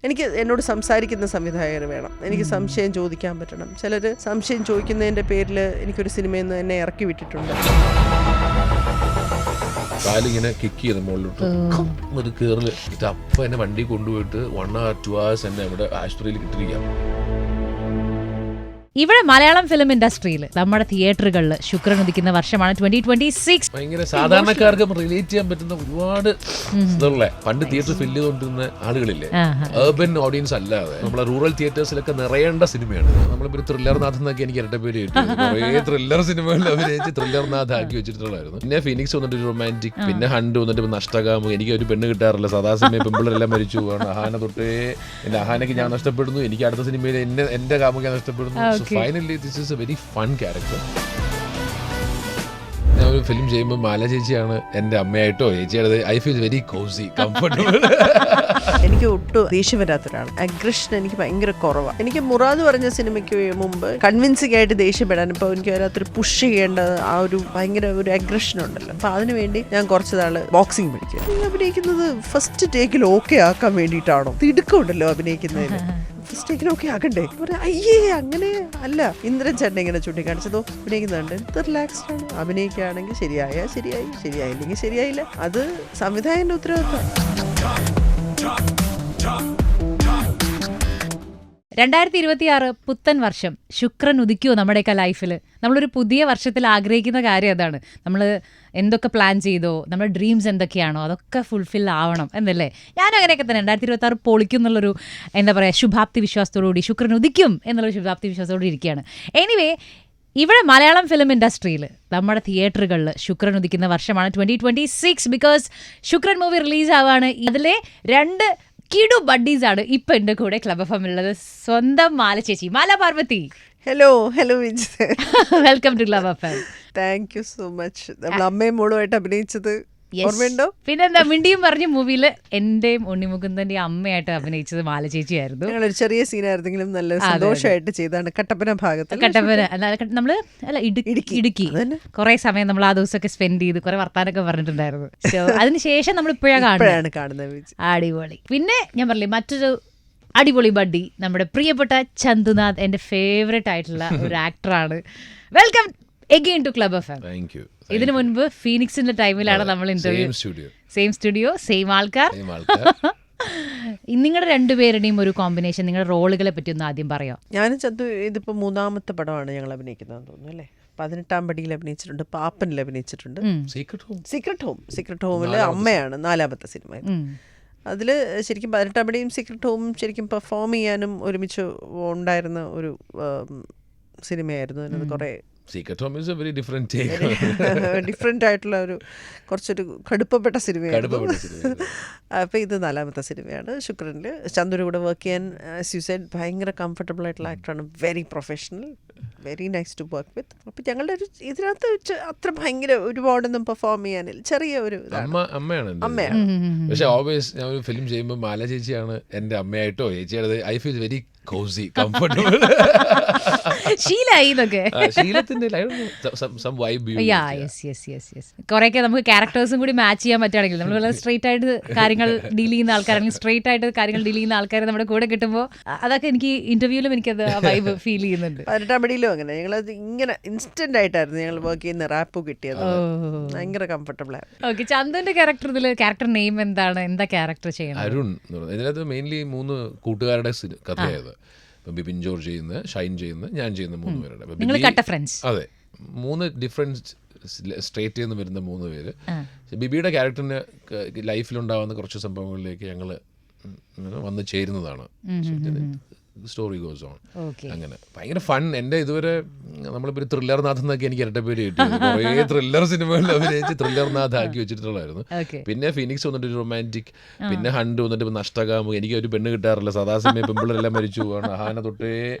എനിക്ക് എന്നോട് സംസാരിക്കുന്ന സംവിധായകർ വേണം. എനിക്ക് സംശയം ചോദിക്കാൻ പറ്റണം. ചിലർ സംശയം ചോദിക്കുന്നതിൻ്റെ പേരിൽ എനിക്കൊരു സിനിമയിൽ നിന്ന് എന്നെ ഇറക്കി വിട്ടിട്ടുണ്ട്. കാലിങ്ങനെ കിക്ക് ചെയ്ത് മുകളിലോട്ട് ഒരു കയറിൽ അപ്പം എന്നെ വണ്ടി കൊണ്ടുപോയിട്ട് 1 or 2 hours എന്നെ അവിടെ ആശുപത്രിയിൽ കിട്ടിയിരിക്കാം. ഇവിടെ മലയാളം ഫിലിം ഇൻഡസ്ട്രിയിൽ നമ്മുടെ തിയേറ്ററുകളിൽ ശുക്രൻ ഉദിക്കുന്ന വർഷമാണ് 2026. ഭയങ്കര സാധാരണക്കാർക്ക് റിലേറ്റ് ചെയ്യാൻ പറ്റുന്ന ഒരുപാട് ഇതുള്ള പണ്ട് തിയേറ്റർ ഫില്ല് ചെയ്തുകൊണ്ടിരുന്ന ആളുകളില്ലേ, അർബൻ ഓഡിയൻസ് അല്ലാതെ നമ്മളെ റൂറൽ തിയേറ്റേഴ്സിലൊക്കെ നിറയേണ്ട സിനിമയാണ്. നമ്മളിപ്പോൾ ത്രില്ലർനാഥ് എന്നൊക്കെ എനിക്ക് ഇരട്ട പേര് കിട്ടും. കുറേ ത്രില്ലർ സിനിമകളിൽ അഭിനയിച്ച് ത്രില്ലർനാഥ് ആക്കി വെച്ചിട്ടുള്ളായിരുന്നു. പിന്നെ ഫിനിക്സ് വന്നിട്ട് റൊമാൻറ്റിക്, പിന്നെ ഹണ്ട് വന്നിട്ട് നഷ്ടകാമം. എനിക്ക് ഒരു പെണ്ണ് കിട്ടാറില്ല, സദാസമയം പെമ്പിളരെല്ലാം മരിച്ചു പോവാണ്. അഹാന തൊട്ടേ എൻ്റെ അഹാനയ്ക്ക് ഞാൻ നഷ്ടപ്പെടുന്നു, എനിക്ക് അടുത്ത സിനിമയിൽ എൻ്റെ കാമുക നഷ്ടപ്പെടുന്നു. Finally, this is a very fun character. ഞാൻ ഒരു ഫിലിം ചെയ്യുമ്പോൾ മാല ചേച്ചിയാണ് എൻ്റെ അമ്മയായിട്ടോ ചേച്ചിയുടെ I feel very cosy, comfortable. എനിക്ക് ഒട്ടും ദേഷ്യം വരാത്തൊരാണ്. അഗ്രഷൻ എനിക്ക് ഭയങ്കര കുറവാണ്. എനിക്ക് മുറാദ് പറഞ്ഞ സിനിമയ്ക്ക് മുമ്പ് കൺവിൻസിംഗ് ആയിട്ട് ദേഷ്യപ്പെടാൻ ഇപ്പോൾ എനിക്ക് അതിനകത്തൊരു പുഷ് ചെയ്യേണ്ട ആ ഒരു ഭയങ്കര ഒരു അഗ്രഷൻ ഉണ്ടല്ലോ. അപ്പോൾ അതിനുവേണ്ടി ഞാൻ കുറച്ച് നാൾ ബോക്സിങ് പഠിക്കും. അഭിനയിക്കുന്നത് ഫസ്റ്റ് ടേക്കിൽ ഓക്കെ ആക്കാൻ വേണ്ടിയിട്ടാണോ? തിടുക്കമുണ്ടല്ലോ അഭിനയിക്കുന്നതിന്. ഫസ്റ്റേക്കിലൊക്കെ ആകണ്ടേ? അയ്യേ അങ്ങനെ അല്ല. ഇന്ദ്രൻ ചേട്ടൻ ഇങ്ങനെ ചൂണ്ടിക്കാണിച്ചതോ അഭിനയിക്കുന്നുണ്ട്, ഇത് റിലാക്സ്ഡ് ആണ്. അഭിനയിക്കുകയാണെങ്കിൽ ശരിയായി, ശരിയായില്ലെങ്കിൽ ശരിയായില്ല. അത് സംവിധായകന്റെ ഉത്തരവാദിത്തം. 2026 പുത്തൻ വർഷം. ശുക്രൻ ഉദിക്കുമോ നമ്മുടെയൊക്കെ ലൈഫിൽ? നമ്മളൊരു പുതിയ വർഷത്തിൽ ആഗ്രഹിക്കുന്ന കാര്യം അതാണ്. നമ്മൾ എന്തൊക്കെ പ്ലാൻ ചെയ്തോ, നമ്മുടെ ഡ്രീംസ് എന്തൊക്കെയാണോ അതൊക്കെ ഫുൾഫിൽ ആവണം എന്നല്ലേ? ഞാനും അങ്ങനെയൊക്കെ തന്നെ 2026 പൊളിക്കും എന്നുള്ളൊരു എന്താ പറയുക ശുഭാപ്തി വിശ്വാസത്തോടുകൂടി, ശുക്രൻ ഉദിക്കും എന്നുള്ളൊരു ശുഭാപ്തി വിശ്വാസത്തോടെ ഇരിക്കുകയാണ്. എനിവേ, ഇവിടെ മലയാളം ഫിലിം ഇൻഡസ്ട്രിയിൽ നമ്മുടെ തിയേറ്ററുകളിൽ ശുക്രൻ ഉദിക്കുന്ന വർഷമാണ് 2026. ബിക്കോസ് ശുക്രൻ മൂവി റിലീസ് ആവാണ്. ഇതിലെ 2 കിടു ബഡ്ഡീസാണ് ഇപ്പം എൻ്റെ കൂടെ ക്ലബ് എഫ് എമ്മിലുള്ളത്. സ്വന്തം മാല ചേച്ചി, Mala Parvathy. Hello Vijay. Welcome to club F M. Thank you so much. നമ്മൾ അമ്മയും മോളുമായിട്ട് അഭിനയിച്ചത് ഓർമ്മയുണ്ടോ? പിന്നെന്താ മിണ്ടിയും പറഞ്ഞ മൂവിയിൽ എന്റെയും ഉണ്ണിമുകുന്ദന്റെയും അമ്മയായിട്ട് അഭിനയിച്ചത് മാല ചേച്ചിയായിരുന്നു. ഞങ്ങളൊരു ചെറിയ സീനായിരുന്നെങ്കിലും നല്ല സന്തോഷമായിട്ട് ചെയ്താണ്. കട്ടപ്പന ഭാഗത്ത്, നമ്മള് അല്ല ഇടുക്കി കുറെ സമയം നമ്മൾ ആ ദിവസമൊക്കെ സ്പെൻഡ് ചെയ്ത് കുറെ വർത്താനൊക്കെ പറഞ്ഞിട്ടുണ്ടായിരുന്നു. അതിനുശേഷം നമ്മൾ ഇപ്പോഴാണ് കാണുന്നത്. അടിപൊളി. പിന്നെ ഞാൻ പറഞ്ഞില്ലേ മറ്റൊരു അടിപൊളി ബഡ്ഡി, നമ്മുടെ പ്രിയപ്പെട്ട ചന്തുനാഥ്, എന്റെ ഫേവറേറ്റ് ആയിട്ടുള്ള ഒരു ആക്ടറാണ്. Welcome again to Club FM. Thank you. ഇതിനു മുൻപ് ഫീനിക്സിന്റെ ടൈമിലാണ് നമ്മൾ ഇന്റർവ്യൂ. സെയിം സ്റ്റുഡിയോ, സെയിം ആൾക്കാർ. നിങ്ങളുടെ രണ്ടുപേരുടെയും ഒരു കോമ്പിനേഷൻ, നിങ്ങളുടെ റോളുകളെ പറ്റി ഒന്ന് ആദ്യം പറയാം. ഞാനും ചന്തു ഇതിപ്പോൾ 3ാമത്തെ പടമാണ് ഞങ്ങൾ അഭിനയിക്കുന്നതെന്ന് തോന്നുന്നു അല്ലേ? 18ാം പടിയിൽ അഭിനയിച്ചിട്ടുണ്ട്, പാപ്പനിൽ അഭിനയിച്ചിട്ടുണ്ട്. സീക്രട്ട് ഹോമിൽ അമ്മയാണ് 4ാമത്തെ സിനിമ. അതിൽ ശരിക്കും 18ാം പടിയും സീക്രട്ട് ഹോമും ശരിക്കും പെർഫോം ചെയ്യാനും ഒരുമിച്ച് ഉണ്ടായിരുന്ന ഒരു സിനിമയായിരുന്നു. അതിനകത്ത് കുറേ Secret Home is a very different take. Different ആയിട്ടുള്ള ഒരു കുറച്ചൊരു കടുപ്പപ്പെട്ട സിനിമയായിരുന്നു. അപ്പോൾ ഇത് 4ാമത്തെ സിനിമയാണ്. ശുക്രനിൽ ചന്ദുവിൻ്റെ കൂടെ വർക്ക് ചെയ്യാൻ ആസ് യു സെഡ് ഭയങ്കര കംഫർട്ടബിൾ ആയിട്ടുള്ള ആക്ടറാണ്. Very professional, very nice to work with. അപ്പോൾ ഞങ്ങളുടെ ഒരു ഇതിനകത്ത് അത്ര ഭയങ്കര ഒരുപാടൊന്നും പെർഫോം ചെയ്യാനില്ല, ചെറിയ ഒരു അമ്മയാണ്. പക്ഷെ ഓൾവേസ് ഞാൻ ഒരു ഫിലിം ചെയ്യുമ്പോൾ മാല ചേച്ചിയാണ് എൻ്റെ അമ്മയായിട്ടോ ചേച്ചിയുടെ I feel very cosy, comfortable. കുറെയൊക്കെ നമുക്ക് ക്യാരക്ടേഴ്സും കൂടി മാച്ച് ചെയ്യാൻ പറ്റുകയാണെങ്കിൽ, നമ്മൾ വളരെ സ്ട്രെയിറ്റ് ആയിട്ട് കാര്യങ്ങൾ ഡീൽ ചെയ്യുന്ന ആൾക്കാർ, അല്ലെങ്കിൽ സ്ട്രെയിറ്റ് ആയിട്ട് കാര്യങ്ങൾ ഡീൽ ചെയ്യുന്ന ആൾക്കാർ നമ്മുടെ കൂടെ കിട്ടുമ്പോൾ അതൊക്കെ എനിക്ക് ഇന്റർവ്യൂവിലും എനിക്കത് വൈബ് ഫീൽ ചെയ്യുന്നുണ്ട്. 18ാം പടിയിലും അങ്ങനെ ഞങ്ങളത് ഇങ്ങനെ ഇൻസ്റ്റന്റ് ആയിട്ടായിരുന്നു ഞങ്ങൾ വർക്ക് ചെയ്യുന്ന. റാപ്പ് കിട്ടിയത് ഭയങ്കര കംഫർട്ടബിൾ ആയിരുന്നു. ഓക്കെ, ചന്ദുവിന്റെ ക്യാരക്ടർ നെയിം എന്താണ്? എന്താ ക്യാരക്ടർ ചെയ്യണം? അരുൺ. ഇതിനകത്ത് മെയിൻലി 3 കൂട്ടുകാരുടെ കഥയായത്. ബിപിൻ ജോർജ് ചെയ്യുന്ന, ഷൈൻ ചെയ്യുന്ന, ഞാൻ ചെയ്യുന്ന 3 പേരുടെ. അതെ, 3 ഡിഫറെന്റ് സ്ട്രേറ്റ് നിന്ന് വരുന്ന 3 പേര്. ബിബിയുടെ ക്യാരക്ടറിന് ലൈഫിലുണ്ടാവുന്ന കുറച്ച് സംഭവങ്ങളിലേക്ക് ഞങ്ങൾ വന്ന് ചേരുന്നതാണ്. Story goes on. അങ്ങനെ ഭയങ്കര ഫൺ. എൻ്റെ ഇതുവരെ നമ്മളിപ്പോൾ ത്രില്ലർനാഥ് എന്നൊക്കെ എനിക്ക് ഇരട്ട പേര് കിട്ടിയത്. കുറേ ത്രില്ലർ സിനിമകളിൽ അഭിനയിച്ച് ത്രില്ലർനാഥ് ആക്കി വെച്ചിട്ടുള്ളായിരുന്നു. പിന്നെ ഫിനിക്സ് വന്നിട്ട് റൊമാൻറ്റിക്, പിന്നെ ഹണ്ട് വന്നിട്ട് നഷ്ടകാമം. എനിക്ക് ഒരു പെണ്ണ് കിട്ടാറില്ല, സദാസമയം പെമ്പിളരെല്ലാം മരിച്ചു പോവാണ്. അഹാന തൊട്ടേ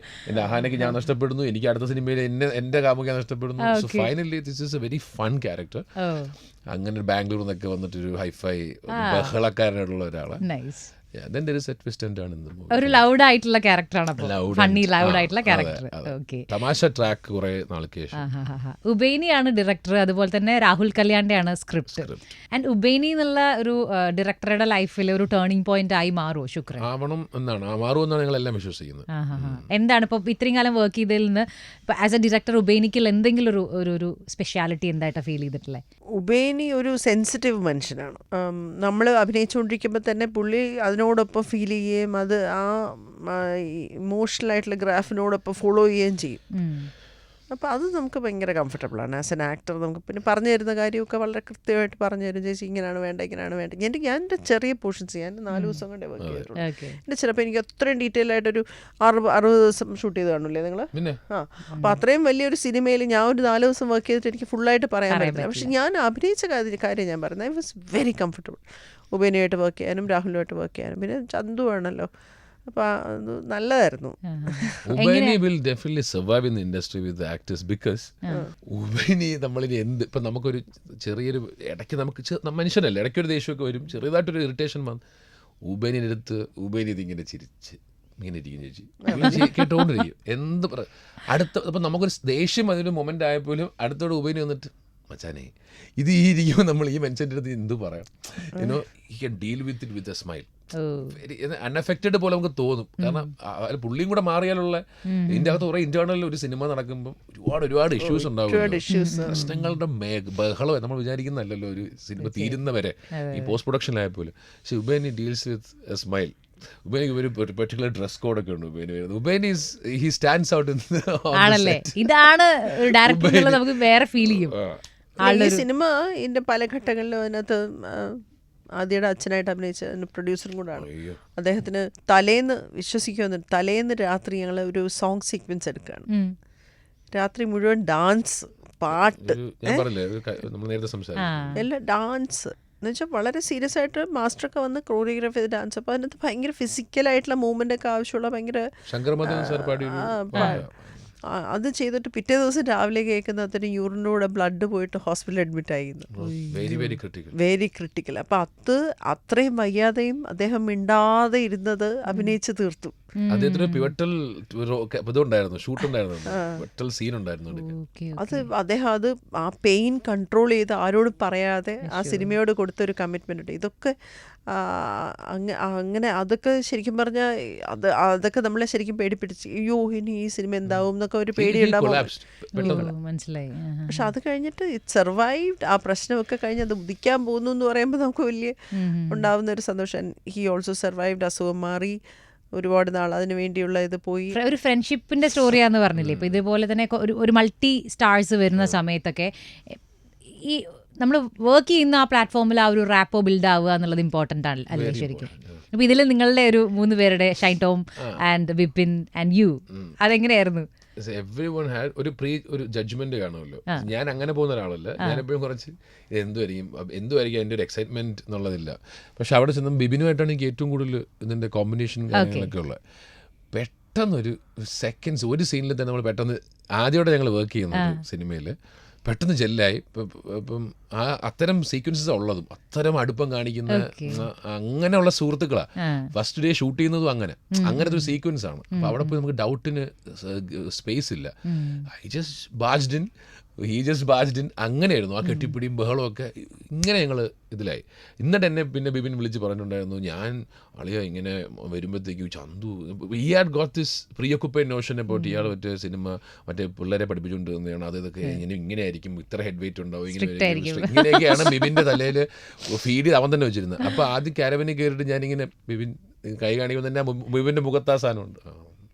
എൻ്റെ അഹാനയ്ക്ക് ഞാൻ നഷ്ടപ്പെടുന്നു, എനിക്ക് അടുത്ത സിനിമയിൽ എൻ്റെ കാമുക നഷ്ടപ്പെടുന്നു. So finally this is A very fun character. അങ്ങനെ ബാംഗ്ലൂരിൽ നിന്നൊക്കെ വന്നിട്ടൊരു ഹൈഫൈ ബഹളക്കാരനായിട്ടുള്ള ഒരാളാണ്. then there is a twist and turn in the movie. ഒരു ലൗഡ് ആയിട്ടുള്ള ക്യാരക്ടറാണ് അപ്പോൾ Loud ഫണ്ണി and- ലൗഡ് ആ, ആയിട്ടുള്ള അതെ, ക്യാരക്ടർ. അതെ. ഓക്കെ. തമാശ ട്രാക്ക് കുറെ നാൾക്ക് ശേഷം. ഉബൈനിയാണ് ഡയറക്ടർ, അതുപോലെ തന്നെ രാഹുൽ കല്യാണിന്റെ സ്ക്രിപ്റ്റ്. ആൻഡ് ഉബൈനി എന്നുള്ള ഒരു ഡയറക്ടറുടെ ലൈഫിൽ ഒരു ടേണിംഗ് പോയിന്റ് ആയി മാറുമോ ശുക്രൻ? ആവണം എന്നാണ്, മാറുമെന്നാണ് ഞങ്ങളെല്ലാം വിശ്വസിക്കുന്നത്. എന്താണ് ഇപ്പോൾ ഇത്രയും കാലം വർക്ക് ചെയ്തതിൽ നിന്ന് ആസ് എ ഡയറക്ടർ ഉബൈനിക്ക് എന്തെങ്കിലും ഒരു സ്പെഷ്യാലിറ്റി എന്തായിട്ടാണ് ഫീൽ ചെയ്തിട്ടുള്ളത്? ഉബൈനി ഒരു സെൻസിറ്റീവ് മനുഷ്യനാണ്. നമ്മൾ അഭിനയിച്ചുകൊണ്ടിരിക്കുമ്പോൾ തന്നെ പുള്ളി അതിനോടൊപ്പം ഫീൽ ചെയ്യുകയും അത് ആ ഇമോഷണൽ ആയിട്ടുള്ള ഗ്രാഫിനോടൊപ്പം ഫോളോ ചെയ്യുകയും ചെയ്യും. അപ്പോൾ അത് നമുക്ക് ഭയങ്കര കംഫർട്ടബിളാണ് ആസ് എൻ ആക്ടർ. നമുക്ക് പിന്നെ പറഞ്ഞു തരുന്ന കാര്യമൊക്കെ വളരെ കൃത്യമായിട്ട് പറഞ്ഞു തരും. ചേച്ചി ഇങ്ങനെയാണ് വേണ്ട, ഇങ്ങനെയാണ് വേണ്ട. ഞാൻ എൻ്റെ ചെറിയ പോർഷൻസ് ഞാൻ 4 ദിവസം കൊണ്ടേ വർക്ക് ചെയ്തിട്ടുള്ളൂ. എൻ്റെ ചിലപ്പോൾ എനിക്ക് അത്രയും ഡീറ്റെയിൽ ആയിട്ടൊരു 60 ദിവസം ഷൂട്ട് ചെയ്ത് കാണില്ലേ നിങ്ങൾ? അപ്പോൾ അത്രയും വലിയൊരു സിനിമയിൽ ഞാൻ ഒരു 4 ദിവസം വർക്ക് ചെയ്തിട്ട് എനിക്ക് ഫുള്ളായിട്ട് പറയാൻ പറ്റില്ല. പക്ഷെ ഞാൻ അഭിനയിച്ച കാര്യം ഞാൻ പറയുന്നത് ഐ വാസ് വെരി കംഫർട്ടബിൾ. ഉബൈനുമായിട്ട് വർക്ക് ചെയ്യാനും രാഹുലുമായിട്ട് വർക്ക് ചെയ്യാനും പിന്നെ ചന്തു ആണല്ലോ. അപ്പോൾ അത് നല്ലതായിരുന്നു. Ubaini will definitely survive in the industry with actors because Ubaini നമ്മളിനി ഇപ്പം നമുക്കൊരു ചെറിയൊരു ഇടയ്ക്ക് നമുക്ക് മനുഷ്യനല്ലേ, ഇടയ്ക്കൊരു ദേഷ്യമൊക്കെ വരും, ചെറിയതായിട്ടൊരു ഇറിറ്റേഷൻ വന്ന് ഉബൈനിൻ്റെ അടുത്ത് ഉബൈനി ഇതിങ്ങനെ ചിരിച്ച് ഇങ്ങനെ ഇരിക്കും ചേച്ചി കേട്ടോണ്ടിരിക്കും. അടുത്ത അപ്പം നമുക്കൊരു ദേഷ്യം അതിൻ്റെ മൊമെൻ്റ് ആയപ്പോലും അടുത്തോടെ ഉബൈനി വന്നിട്ട് മച്ചാനെ ഇത് ഈ ഇരിക്കുമ്പോൾ നമ്മൾ ഈ മനുഷ്യൻ്റെ അടുത്ത് എന്ത് പറയാം, you know he can deal with it with a smile. Very unaffected പോലെ നമുക്ക് തോന്നും. കാരണം പുള്ളിയും കൂടെ മാറിയാലുള്ള ഇതിൻ്റെ അകത്ത് കുറേ ഇന്റേണൽ ഒരു സിനിമ നടക്കുമ്പോൾ ഒരുപാട് ഇഷ്യൂസ് ഉണ്ടാവും. പ്രശ്നങ്ങളുടെ ബഹളം നമ്മൾ വിചാരിക്കുന്നതല്ലല്ലോ ഒരു സിനിമ തീരുന്നവരെ ഈ പോസ്റ്റ് പ്രൊഡക്ഷനിലായപ്പോലും. പക്ഷെ Ubaini deals with a smile. ഉബൈനിക്ക് ഒരു പെർട്ടിക്കുലർ ഡ്രസ് കോഡൊക്കെ ഉണ്ട്. ഉബൈനി ഹി സ്റ്റാൻഡ്സ് ഔട്ട് ആണല്ലേ? ഇതാണ് ഡയറക്ടർ നമുക്ക് വേറെ ഫീൽ ചെയ്യും. ഈ സിനിമ ഇതിൻ്റെ പല ഘട്ടങ്ങളിലും അതിനകത്ത് ആദ്യയുടെ അച്ഛനായിട്ട് അഭിനയിച്ച പ്രൊഡ്യൂസറും കൂടാണ്. അദ്ദേഹത്തിന് തലേന്ന് രാത്രി ഞങ്ങൾ ഒരു സോങ് സീക്വൻസ് എടുക്കുകയാണ്. രാത്രി മുഴുവൻ ഡാൻസ്, പാട്ട്, എല്ലാം ഡാൻസ് എന്ന് വെച്ചാൽ വളരെ സീരിയസ് ആയിട്ട് മാസ്റ്ററൊക്കെ വന്ന് കോറിയോഗ്രാഫി ചെയ്ത് ഡാൻസ്. അപ്പോൾ അതിനകത്ത് ഭയങ്കര ഫിസിക്കലായിട്ടുള്ള മൂവ്മെൻ്റ് ഒക്കെ ആവശ്യമുള്ള ഭയങ്കര അത് ചെയ്തിട്ട് പിറ്റേ ദിവസം രാവിലെ കേൾക്കുന്നതിന് യൂറിനൂടെ ബ്ലഡ് പോയിട്ട് ഹോസ്പിറ്റലിൽ അഡ്മിറ്റ് ആയിരുന്നു. Very critical. അപ്പം അത്രയും വയ്യാതെയും അദ്ദേഹം മിണ്ടാതെ ഇരുന്നത് അഭിനയിച്ച് തീർത്തു. അദ്ദേഹത്തിന് പിവറ്റൽ ഇതുണ്ടായിരുന്നു, ഷൂട്ടുണ്ടായിരുന്നു, പിവറ്റൽ സീൻ ഉണ്ടായിരുന്നു. അദ്ദേഹം ആ പെയിൻ കൺട്രോൾ ചെയ്ത് ആരോടും പറയാതെ ആ സിനിമയോട് കൊടുത്തൊരു കമ്മിറ്റ്മെൻ്റ് ഉണ്ട്. ഇതൊക്കെ അങ്ങനെ അതൊക്കെ ശരിക്കും പറഞ്ഞാൽ അതൊക്കെ നമ്മളെ ശരിക്കും പേടിപ്പിടിച്ച് അയ്യോ ഇനി ഈ സിനിമ എന്താവും എന്നൊക്കെ ഒരു പേടിയുണ്ടാവും. മനസ്സിലായി. പക്ഷെ അത് കഴിഞ്ഞിട്ട് ഇറ്റ് സർവൈവ്ഡ്. ആ പ്രശ്നമൊക്കെ കഴിഞ്ഞ് അത് ഉദിക്കാൻ പോകുന്നു എന്ന് പറയുമ്പോൾ നമുക്ക് വലിയ ഉണ്ടാവുന്ന ഒരു സന്തോഷം. He also survived. അസുഖം മാറി, ഒരുപാട് നാൾ അതിന് വേണ്ടിയുള്ള ഇത് പോയി. ഒരു ഫ്രണ്ട്ഷിപ്പിന്റെ സ്റ്റോറിയാന്ന് പറഞ്ഞില്ലേ? ഇപ്പൊ ഇതുപോലെ തന്നെ ഒരു മൾട്ടി സ്റ്റാർസ് വരുന്ന സമയത്തൊക്കെ ഈ നമ്മൾ വർക്ക് ചെയ്യുന്ന ആ പ്ലാറ്റ്ഫോമിൽ ആ ഒരു റാപ്പോ ബിൽഡ് ആവുക എന്നുള്ളത് ഇമ്പോർട്ടൻ്റ് ആണ് അല്ലേ ശരിക്കും? അപ്പൊ ഇതിൽ നിങ്ങളുടെ ഒരു 3 പേരുടെ Shine Tom and Vipin and you അതെങ്ങനെയായിരുന്നു? എവ്രിവൺ ഹാഡ് ഒരു ജഡ്ജ്മെന്റ് കാണുമല്ലോ. ഞാൻ അങ്ങനെ പോകുന്ന ഒരാളല്ല. ഞാൻ എപ്പോഴും കുറച്ച് എന്തുമായിരിക്കും അതിൻ്റെ ഒരു എക്സൈറ്റ്മെന്റ് എന്നുള്ളതില്ല. പക്ഷെ അവിടെ ചെന്നും ബിബിനുമായിട്ടാണ് എനിക്ക് ഏറ്റവും കൂടുതൽ ഇതിന്റെ കോമ്പിനേഷൻ കാര്യങ്ങളൊക്കെ ഉള്ളത്. പെട്ടെന്നൊരു സെക്കൻഡ്സ് ഒരു സീനിൽ തന്നെ നമ്മൾ പെട്ടെന്ന് ആദ്യമായിട്ട് ഞങ്ങൾ വർക്ക് ചെയ്യുന്നത് സിനിമയിൽ പെട്ടെന്ന് ജെല്ലായി. ഇപ്പം ആ അത്തരം സീക്വൻസസ് ഉള്ളതും അത്തരം അടുപ്പം കാണിക്കുന്ന അങ്ങനെയുള്ള സുഹൃത്തുക്കളാണ്. ഫസ്റ്റ് ഡേ ഷൂട്ട് ചെയ്യുന്നതും അങ്ങനത്തെ ഒരു സീക്വൻസ് ആണ്. അപ്പൊ അവിടെ പോയി നമുക്ക് ഡൗട്ടിന് സ്പേസ് ഇല്ല. ഹീ ജസ്റ്റ് ബാജ്ഡ് ഇൻ അങ്ങനെയായിരുന്നു. ആ കെട്ടിപ്പിടിയും ബഹളവും ഒക്കെ ഇങ്ങനെ ഞങ്ങൾ ഇതിലായി. എന്നിട്ട് എന്നെ പിന്നെ ബിബിൻ വിളിച്ച് പറഞ്ഞിട്ടുണ്ടായിരുന്നു, ഞാൻ അളിയ ഇങ്ങനെ വരുമ്പോഴത്തേക്കും Chandu he had got this preoccupied notion about ഇയാൾ മറ്റേ സിനിമ മറ്റേ പിള്ളേരെ പഠിപ്പിച്ചുകൊണ്ടിരുന്നതാണ്. അതൊക്കെ ഇങ്ങനെ ആയിരിക്കും, ഇത്ര ഹെഡ് വെയിറ്റ് ഉണ്ടാവും, ഇങ്ങനെയൊക്കെയാണ് ബിബിൻ്റെ തലയിൽ ഫീഡ് ചെയ്ത് അവൻ തന്നെ വെച്ചിരുന്നത്. അപ്പോൾ ആദ്യം കാരവനിൽ കയറിയിട്ട് ഞാനിങ്ങനെ ബിബിൻ കൈ കാണിക്കുമ്പോൾ തന്നെ ബിബിൻ്റെ മുഖത്ത് ആ സാധനമുണ്ട്,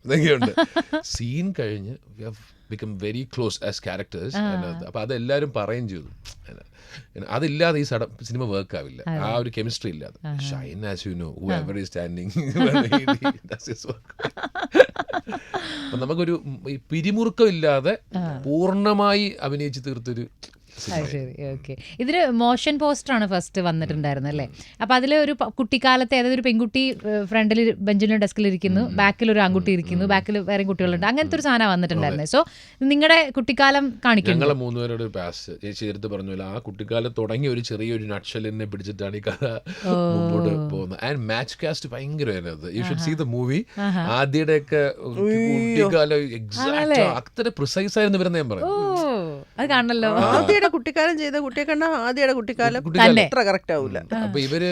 ഇതൊക്കെയുണ്ട്. സീൻ കഴിഞ്ഞ് we have become very close as characters. അപ്പോൾ അതെല്ലാവരും പറയുകയും ചെയ്തു. അതില്ലാതെ ഈ സിനിമ വർക്ക് ആവില്ല, ആ ഒരു കെമിസ്ട്രി ഇല്ലാതെ. Shine as you know whoever is standing does his work. അപ്പം നമുക്കൊരു പിരിമുറുക്കം ഇല്ലാതെ പൂർണ്ണമായി അഭിനയിച്ച് തീർത്തൊരു ശരി, ഓക്കെ. ഇതില് മോഷൻ പോസ്റ്ററാണ് ഫസ്റ്റ് വന്നിട്ടുണ്ടായിരുന്നത് അല്ലേ? അപ്പൊ അതില് ഒരു കുട്ടിക്കാലത്തെ അതായത് ഒരു പെൺകുട്ടി ഫ്രണ്ടിൽ ബെഞ്ചിലും ഡെസ്കിൽ ഇരിക്കുന്നു, ബാക്കിൽ ഒരു ആൺകുട്ടി ഇരിക്കുന്നു, ബാക്കിൽ വേറെ കുട്ടികളുണ്ട്, അങ്ങനത്തെ ഒരു സാധനം വന്നിട്ടുണ്ടായിരുന്നത്. സോ നിങ്ങളുടെ കുട്ടിക്കാലം കാണിക്കുന്നു. ഞങ്ങളെ മൂന്നുപേരുടെ പാസ്റ്റ് ചേച്ചി എടുത്ത് പറഞ്ഞല്ലോ, ആ കുട്ടിക്കാലം തുടങ്ങിയ ഒരു ചെറിയൊരു നട്ഷലിനെ പിടിച്ചിട്ടാണ് ഈ കഥ മുമ്പോട്ട് പോകുന്നത്. ആൻഡ് മാച്ച് കാസ്റ്റ് ഭയങ്കരമായിരുന്നു. You should see the movie. ആദ്യയുടെ ഒക്കെ കുട്ടിക്കാലം എക്സാക്ട് അത്ര പ്രിസൈസ് ആയിരുന്നു വരുന്ന ഞാൻ പറഞ്ഞു. അത് കാണണല്ലോ. ആദ്യയുടെ കുട്ടിക്കാലം ചെയ്ത കുട്ടിയെ കണ്ടാൽ ആദ്യയുടെ കുട്ടിക്കാലം അത്ര കറക്റ്റ് ആവൂല. അപ്പൊ ഇവര്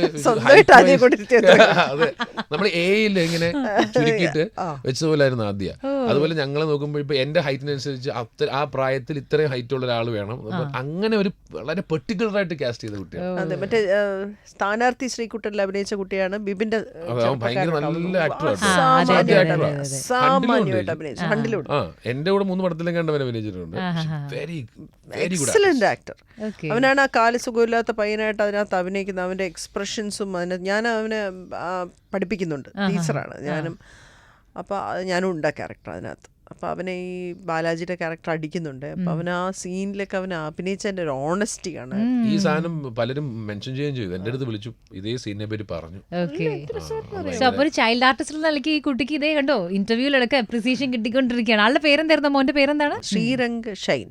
അതെ, നമ്മൾ എയിൽ ഇങ്ങനെ ചുരുക്കിയിട്ട് വെച്ചതുപോലായിരുന്നു ആദ്യ. അതുപോലെ ഞങ്ങളെ നോക്കുമ്പോൾ ഇപ്പൊ എന്റെ ഹൈറ്റിനനുസരിച്ച് ആ പ്രായത്തിൽ ഇത്രയും ഹൈറ്റ് ഉള്ള ഒരാൾ വേണം. അങ്ങനെ ഒരു വളരെ പെർട്ടിക്കുലർ ആയിട്ട് കാസ്റ്റ് ചെയ്ത കുട്ടിയാണ്. അതെ, മറ്റേ സ്ഥാനാർത്ഥി ശ്രീകുട്ടനിൽ അഭിനയിച്ച കുട്ടിയാണ് ബിബിന്റെ. ഭയങ്കര നല്ല ആക്ടറാണ്. എന്റെ കൂടെ 3 പടത്തിലും കണ്ടവൻ അഭിനയിച്ചിട്ടുണ്ട്. Very very good excellent actor. അവനാണ് ആ കാല് സുഖമില്ലാത്ത പയ്യനായിട്ട് അതിനകത്ത് അഭിനയിക്കുന്നത്. അവന്റെ എക്സ്പ്രഷൻസും ഞാൻ അവനെ പഠിപ്പിക്കുന്നുണ്ട്, ടീച്ചറാണ് ഞാനും. അപ്പോൾ ഞാനും ഉണ്ട് ആ ക്യാരക്ടർ അതിനകത്ത്. അപ്പോൾ അവനെ ഈ ബാലാജിയുടെ ക്യാരക്ടർ അടിക്കുന്നുണ്ട്. അപ്പോൾ അവൻ ആ സീനിലൊക്കെ അവൻ അഭിനയിച്ചതിൻ്റെ ഒരു ഓണസ്റ്റിയാണ്. ഈ സാധനം പലരും മെൻഷൻ ചെയ്യുകയും ചെയ്തു. എൻ്റെ അടുത്ത് വിളിച്ചു ഇതേ സീനിനെ പറ്റി പറഞ്ഞു. അപ്പോൾ ഒരു ചൈൽഡ് ആർട്ടിസ്റ്റ് നിലയ്ക്ക് ഈ കുട്ടിക്ക് ഇതേ കണ്ടോ ഇന്റർവ്യൂവിലൊക്കെ അപ്രിസിയേഷൻ കിട്ടിക്കൊണ്ടിരിക്കുകയാണ്. ആളുടെ പേരെന്തായിരുന്നു? മോന്റെ പേരെന്താണ്? ശ്രീരംഗ് ഷൈൻ.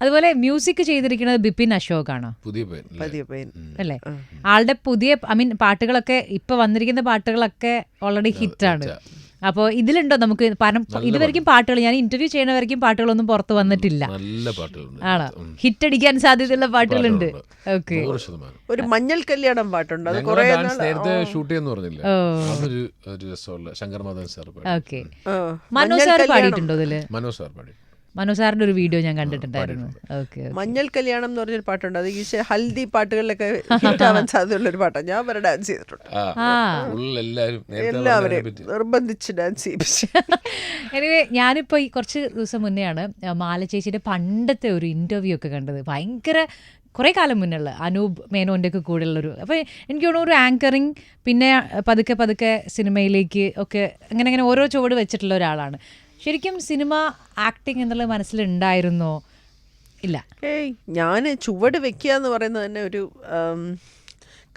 അതുപോലെ മ്യൂസിക് ചെയ്തിരിക്കുന്നത് ബിപിൻ അശോക് ആണോ? പുതിയ പയ്യൻ അല്ലേ? ആളുടെ പുതിയ പാട്ടുകളൊക്കെ ഇപ്പൊ വന്നിരിക്കുന്ന പാട്ടുകളൊക്കെ ഓൾറെഡി ഹിറ്റാണ്. അപ്പോൾ ഇതിലുണ്ടോ നമുക്ക്? കാരണം ഇതുവരെയും പാട്ടുകൾ ഞാൻ ഇന്റർവ്യൂ ചെയ്യുന്നവരേക്കും പാട്ടുകളൊന്നും പുറത്ത് വന്നിട്ടില്ല. ആണോ? ഹിറ്റ് അടിക്കാൻ സാധ്യതയുള്ള പാട്ടുകളുണ്ട്. ഓക്കെ. ഒരു മഞ്ഞൾ കല്യാണം പാട്ടുണ്ട്, അത് കുറെ നേരത്തെ ഷൂട്ട് ചെയ്യുന്ന പറഞ്ഞില്ല, അതൊരു രസമുള്ള Shankar Madhavan sir. Okay. Manoj sir പാടിയിട്ടുണ്ടോ ഇതില്? മനോജ് സാർ പാടി. മനോജ് സാറിന്റെ ഒരു വീഡിയോ ഞാൻ കണ്ടിട്ടുണ്ടായിരുന്നു. മഞ്ഞൾ കല്യാണം എന്ന് പറഞ്ഞൊരു പാട്ടുണ്ട്. അത് ഈ ഹൽദി പാട്ടുകളിലൊക്കെ ഹിറ്റാവാൻ സാധ്യതയുള്ള ഒരു പാട്ടാണ്. ഞാൻ വരെ ഡാൻസ് ചെയ്തിട്ടുണ്ട്. എല്ലാവരെയും നിർബന്ധിച്ച് ഡാൻസ് ചെയ്യിപ്പിച്ചു. എനിവേ ഞാനിപ്പോൾ ഈ കുറച്ച് ദിവസം മുന്നെയാണ് മാല ചേച്ചിയുടെ പണ്ടത്തെ ഒരു ഇന്റർവ്യൂ ഒക്കെ കണ്ടത്. ഭയങ്കര കുറേ കാലം മുന്നുള്ള അനൂപ് മേനോൻ്റെ ഒക്കെ കൂടെയുള്ളൊരു. അപ്പോൾ എനിക്ക് തോന്നുന്നു ഒരു ആങ്കറിങ്, പിന്നെ പതുക്കെ പതുക്കെ സിനിമയിലേക്ക് ഒക്കെ അങ്ങനെ ഓരോ ചുവട് വെച്ചിട്ടുള്ള ഒരാളാണ്. ശരിക്കും സിനിമ ആക്ടിങ് എന്നുള്ളത് മനസ്സിലുണ്ടായിരുന്നോ? ഇല്ല. ഞാൻ ചുവട് വെക്കുക എന്ന് പറയുന്നത് തന്നെ ഒരു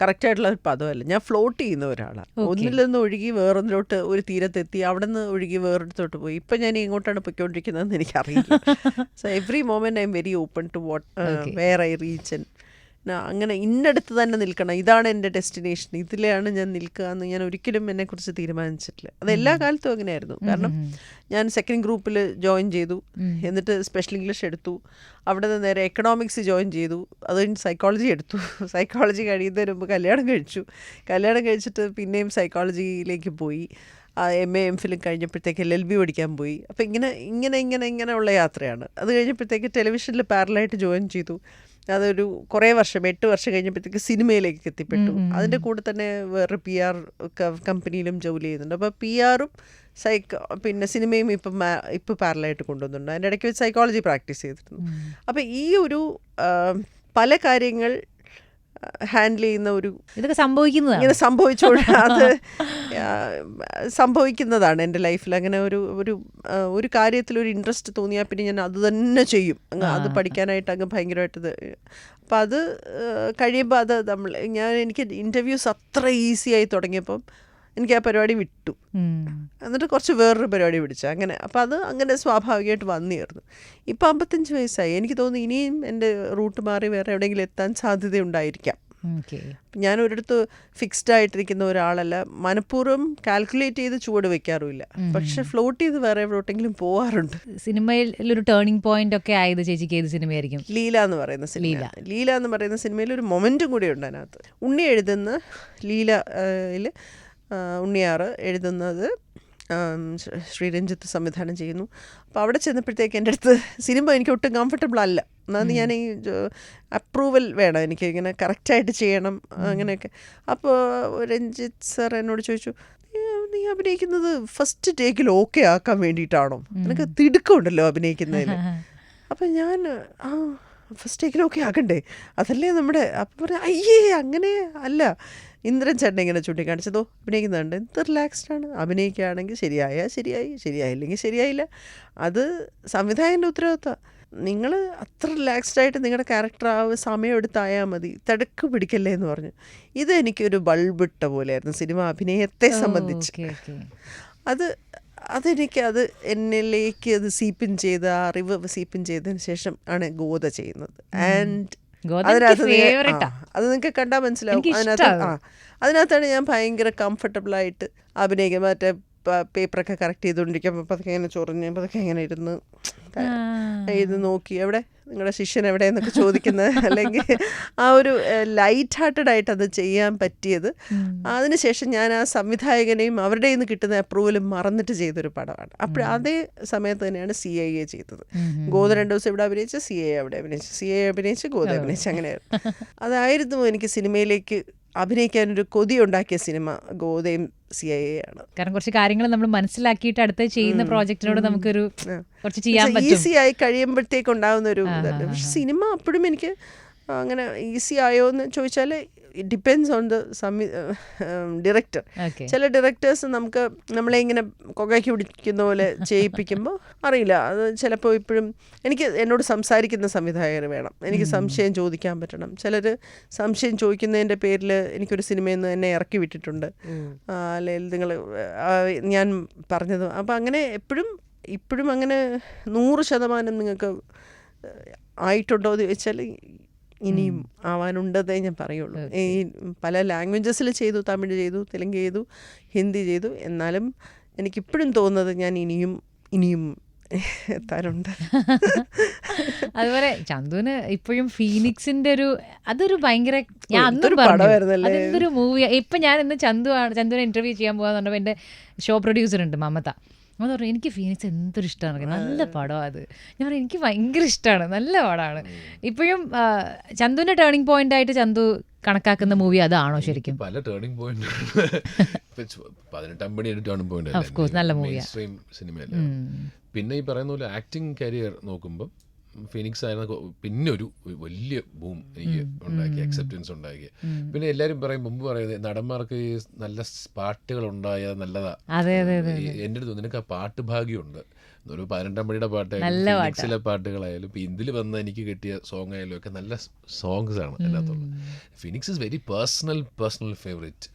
കറക്റ്റായിട്ടുള്ള ഒരു പദമല്ല. ഞാൻ ഫ്ലോട്ട് ചെയ്യുന്ന ഒരാളാണ്. ഒന്നിൽ നിന്ന് ഒഴുകി വേറൊന്നിലോട്ട് ഒരു തീരത്തെത്തി, അവിടെ നിന്ന് ഒഴുകി വേറൊരിടത്തോട്ട് പോയി. ഇപ്പം ഞാൻ എങ്ങോട്ടാണ് പൊയ്ക്കൊണ്ടിരിക്കുന്നതെന്ന് എനിക്കറിയില്ല. So every moment I'm very open to what where I reach. അങ്ങനെ ഇന്നടുത്ത് തന്നെ നിൽക്കണം, ഇതാണ് എൻ്റെ ഡെസ്റ്റിനേഷൻ, ഇതിലാണ് ഞാൻ നിൽക്കുക എന്ന് ഞാൻ ഒരിക്കലും എന്നെക്കുറിച്ച് തീരുമാനിച്ചിട്ടില്ല. അത് എല്ലാ കാലത്തും അങ്ങനെയായിരുന്നു. കാരണം ഞാൻ സെക്കൻഡ് ഗ്രൂപ്പിൽ ജോയിൻ ചെയ്തു, എന്നിട്ട് സ്പെഷ്യൽ ഇംഗ്ലീഷ് എടുത്തു, അവിടെ നിന്ന് നേരെ എക്കണോമിക്സ് ജോയിൻ ചെയ്തു, അത് കഴിഞ്ഞ് സൈക്കോളജി എടുത്തു. സൈക്കോളജി കഴിയുന്നതിന് മുമ്പ് കല്യാണം കഴിച്ചിട്ട് പിന്നെയും സൈക്കോളജിയിലേക്ക് പോയി. MA MPhil കഴിഞ്ഞപ്പോഴത്തേക്ക് LLB പഠിക്കാൻ പോയി. അപ്പോൾ ഇങ്ങനെയുള്ള യാത്രയാണ്. അത് കഴിഞ്ഞപ്പോഴത്തേക്ക് ടെലിവിഷനിൽ പാരലായിട്ട് ജോയിൻ ചെയ്തു. അതൊരു കുറേ വർഷം 8 വർഷം കഴിഞ്ഞപ്പോഴത്തേക്ക് സിനിമയിലേക്ക് എത്തിപ്പെട്ടു. അതിൻ്റെ കൂടെ തന്നെ വേറെ PR കമ്പനിയിലും ജോലി ചെയ്യുന്നുണ്ട്. അപ്പോൾ PR-ഉം പിന്നെ സിനിമയും ഇപ്പം പാരലായിട്ട് കൊണ്ടുവന്നുണ്ട്. അതിൻ്റെ ഇടയ്ക്ക് വെച്ച് സൈക്കോളജി പ്രാക്ടീസ് ചെയ്തിരുന്നു. അപ്പോൾ ഈ ഒരു പല കാര്യങ്ങൾ ഹാൻഡിൽ ചെയ്യുന്ന ഒരു ഇതൊക്കെ സംഭവിക്കുന്നതാണ്. ഇങ്ങനെ അത് സംഭവിക്കുന്നതാണ് എൻ്റെ ലൈഫിൽ. അങ്ങനെ ഒരു കാര്യത്തിൽ ഒരു ഇൻട്രസ്റ്റ് തോന്നിയാൽ പിന്നെ ഞാൻ അത് തന്നെ ചെയ്യും. അത് പഠിക്കാനായിട്ട് അങ്ങ് ഭയങ്കരമായിട്ട് അപ്പം അത് കഴിയുമ്പോൾ അത് എനിക്ക് ഇൻ്റർവ്യൂസ് അത്ര ഈസി ആയി തുടങ്ങിയപ്പം എനിക്ക് ആ പരിപാടി വിട്ടു. എന്നിട്ട് കുറച്ച് വേറൊരു പരിപാടി പിടിച്ചു. അങ്ങനെ അപ്പം അത് അങ്ങനെ സ്വാഭാവികമായിട്ട് വന്നിരുന്നു. ഇപ്പം 55 വയസ്സായി. എനിക്ക് തോന്നുന്നു ഇനിയും എൻ്റെ റൂട്ട് മാറി വേറെ എവിടെയെങ്കിലും എത്താൻ സാധ്യതയുണ്ടായിരിക്കാം. ഞാൻ ഒരിടത്ത് ഫിക്സ്ഡ് ആയിട്ടിരിക്കുന്ന ഒരാളല്ല, മനഃപൂർവ്വം കാൽക്കുലേറ്റ് ചെയ്ത് ചുവട് വെക്കാറുമില്ല. പക്ഷെ ഫ്ലോട്ട് ചെയ്ത് വേറെ എവിടെയെങ്കിലും പോകാറുണ്ട്. സിനിമയിൽ ഒരു ടേണിംഗ് പോയിന്റ് ഒക്കെ ആയത് ചേച്ചിക്ക് ഏത് സിനിമയായിരിക്കും? ലീല എന്ന് പറയുന്ന സിനിമയിൽ ഒരു മൊമെൻറ്റും കൂടി ഉണ്ട് അതിനകത്ത്. ഉണ്ണി എഴുതുന്ന ലീലയിൽ ഉണ്ണിയാറ് എഴുതുന്നത് ശ്രീരഞ്ജിത്ത് സംവിധാനം ചെയ്യുന്നു. അപ്പോൾ അവിടെ ചെന്നപ്പോഴത്തേക്ക് എൻ്റെ അടുത്ത് സിനിമ എനിക്ക് ഒട്ടും കംഫർട്ടബിൾ അല്ല. എന്നാൽ ഞാൻ ഈ അപ്രൂവൽ വേണം, എനിക്ക് ഇങ്ങനെ കറക്റ്റായിട്ട് ചെയ്യണം അങ്ങനെയൊക്കെ. അപ്പോൾ രഞ്ജിത്ത് സാർ എന്നോട് ചോദിച്ചു, നീ അഭിനയിക്കുന്നത് ഫസ്റ്റ് ടേക്കിൽ ഓക്കെ ആക്കാൻ വേണ്ടിയിട്ടാണോ? നിനക്ക് തിടുക്കമുണ്ടല്ലോ അഭിനയിക്കുന്നതിൽ. അപ്പം ഞാൻ ഫസ്റ്റ് ടേക്കിൽ ഓക്കെ ആക്കണ്ടേ, അതല്ലേ നമ്മുടെ. അപ്പം പറയാം, അയ്യേ അങ്ങനെ അല്ല. ഇന്ദ്രൻ ചേട്ടൻ ഇങ്ങനെ ചൂണ്ടിക്കാണിച്ചതോ അഭിനയിക്കുന്നുണ്ട്, എന്ത് റിലാക്സ്ഡാണ്. അഭിനയിക്കുകയാണെങ്കിൽ ശരിയായി, ശരിയായില്ലെങ്കിൽ ശരിയായില്ല. അത് സംവിധായകൻ്റെ ഉത്തരവാദിത്തമാണ്. നിങ്ങൾ അത്ര റിലാക്സ്ഡ് ആയിട്ട് നിങ്ങളുടെ ക്യാരക്ടർ സമയം എടുത്തായാൽ മതി, തിടക്ക് പിടിക്കല്ലേ എന്ന് പറഞ്ഞു. ഇത് എനിക്കൊരു ബൾബിട്ട പോലെയായിരുന്നു സിനിമ അഭിനയത്തെ സംബന്ധിച്ച്. അതെനിക്ക് എന്നിലേക്ക് അത് സീപ്പിൻ ചെയ്ത് ആ അറിവ് സീപ്പിൻ ചെയ്തതിന് ശേഷം ആണ് ഗോദ ചെയ്യുന്നത്. ആൻഡ് അതിനകത്ത് അത് നിങ്ങൾക്ക് കണ്ടാൽ മനസ്സിലാവും. അതിനകത്താണ് ഞാൻ ഭയങ്കര കംഫർട്ടബിളായിട്ട് അഭിനയിക്കുക. മറ്റേ പേപ്പറൊക്കെ കറക്റ്റ് ചെയ്തുകൊണ്ടിരിക്കുമ്പോൾ പതുക്കെ ഇങ്ങനെ ചൊറിഞ്ഞ് പതുക്കെ ഇങ്ങനെ ഇരുന്ന് ഇത് നോക്കി എവിടെ നിങ്ങളുടെ ശിഷ്യൻ എവിടെ എന്നൊക്കെ ചോദിക്കുന്നത്, അല്ലെങ്കിൽ ആ ഒരു ലൈറ്റ് ഹാർട്ടഡ് ആയിട്ട് അത് ചെയ്യാൻ പറ്റിയത്. അതിനുശേഷം ഞാൻ ആ സംവിധായകനെയും അവരുടെ നിന്ന് കിട്ടുന്ന അപ്രൂവലും മറന്നിട്ട് ചെയ്തൊരു പടമാണ്. അപ്പോൾ അതേ സമയത്ത് തന്നെയാണ് CIA ചെയ്തത്. ഗോദ 2 ദിവസം ഇവിടെ അഭിനയിച്ച് CIA അവിടെ അഭിനയിച്ച്, CIA അഭിനയിച്ച് ഗോദ അഭിനയിച്ച്, അങ്ങനെയായിരുന്നു. അതായിരുന്നു എനിക്ക് സിനിമയിലേക്ക് അഭിനയിക്കാനൊരു കൊതി ഉണ്ടാക്കിയ സിനിമ ഗോദയും CIA ആണ്. കാരണം കുറച്ച് കാര്യങ്ങൾ നമ്മൾ മനസ്സിലാക്കിയിട്ട് അടുത്ത ചെയ്യുന്ന പ്രോജക്റ്റിനോട് നമുക്കൊരു കുറച്ച് ചെയ്യാൻ പറ്റും. ഈസി ആയി കഴിയുമ്പോഴത്തേക്ക് ഉണ്ടാകുന്ന ഒരു ഇതല്ല. പക്ഷെ സിനിമ അപ്പോഴും എനിക്ക് അങ്ങനെ ഈസി ആയോ എന്ന് ചോദിച്ചാൽ it depends on the director. ചില ഡയറക്ടേഴ്സ് നമ്മളെ ഇങ്ങനെ കൊകയ്ക്ക് പിടിക്കുന്ന പോലെ ചെയ്യിപ്പിക്കുമ്പോൾ അറിയില്ല, അത് ചിലപ്പോൾ ഇപ്പോഴും എനിക്ക് എന്നോട് സംസാരിക്കുന്ന സംവിധായകർ വേണം, എനിക്ക് സംശയം ചോദിക്കാൻ പറ്റണം. ചിലർ സംശയം ചോദിക്കുന്നതിൻ്റെ പേരിൽ എനിക്കൊരു സിനിമയിൽ നിന്ന് എന്നെ ഇറക്കി വിട്ടിട്ടുണ്ട്, അല്ലെങ്കിൽ നിങ്ങൾ ഞാൻ പറഞ്ഞത്. അപ്പം അങ്ങനെ ഇപ്പോഴും അങ്ങനെ 100% നിങ്ങൾക്ക് ആയിട്ടുണ്ടോ എന്ന് ചോദിച്ചാൽ ഇനിയും ആവാനുണ്ടതേ ഞാൻ പറയുള്ളൂ. ഈ പല ലാംഗ്വേജസിൽ ചെയ്തു, തമിഴ് ചെയ്തു, തെലുങ്ക് ചെയ്തു, ഹിന്ദി ചെയ്തു. എന്നാലും എനിക്കിപ്പോഴും തോന്നുന്നത് ഞാൻ ഇനിയും എത്താറുണ്ട്. അതുപോലെ ചന്തുവിന് ഇപ്പോഴും ഫീനിക്സിന്റെ അതൊരു ഭയങ്കര, ഞാൻ അന്നും പറഞ്ഞു അതെന്തൊരു മൂവിയാണ്. ഇപ്പം ഞാൻ ഇന്ന് ചന്തുവിനെ ഇന്റർവ്യൂ ചെയ്യാൻ പോകാന്ന് പറഞ്ഞപ്പോൾ എൻ്റെ ഷോ പ്രൊഡ്യൂസർ ഉണ്ട് മമത, അത് പറഞ്ഞു എനിക്ക് ഫീനിക്സ് എന്തൊരു ഇഷ്ടമാണ്, നല്ല പടമാണ് അത്. ഞാൻ പറഞ്ഞു എനിക്ക് ഭയങ്കര ഇഷ്ടമാണ്, നല്ല പടമാണ്. ഇപ്പോഴും ചന്തുവിൻ്റെ ടേണിംഗ് പോയിന്റ് ആയിട്ട് ചന്തു കണക്കാക്കുന്ന മൂവി അതാണോ ശരിക്കും? പല ടേണിംഗ് പോയിന്റ്, 18 പണി ഒരു ടേണിംഗ് പോയിന്റ്, ഓഫ് കോഴ്സ് നല്ല മൂവിയാണ് സിനിമയല്ലേ. പിന്നെ ഈ പറയുന്ന പോലെ ആക്ടിങ് കരിയർ നോക്കുമ്പോൾ ഫിനിക്സ് ആയിരുന്ന പിന്നെ ഒരു വലിയ ബൂം എനിക്ക് ഉണ്ടാക്കി, അക്സെപ്റ്റൻസ് ഉണ്ടാക്കി. പിന്നെ എല്ലാവരും പറയും, മുമ്പ് പറയുന്നത് നടന്മാർക്ക് നല്ല പാട്ടുകൾ ഉണ്ടായാൽ നല്ലതാ. എൻ്റെ അടുത്ത് നിനക്ക് ആ പാട്ട് ഭാഗ്യമുണ്ട്. ഒരു 18 പണിയുടെ പാട്ടായാലും ഫിനിക്സിലെ പാട്ടുകളായാലും ഇപ്പം ഇതിൽ വന്ന എനിക്ക് കിട്ടിയ സോങ് ആയാലും ഒക്കെ നല്ല സോങ്സ് ആണ് എല്ലാത്തും. Phoenix is very personal favourite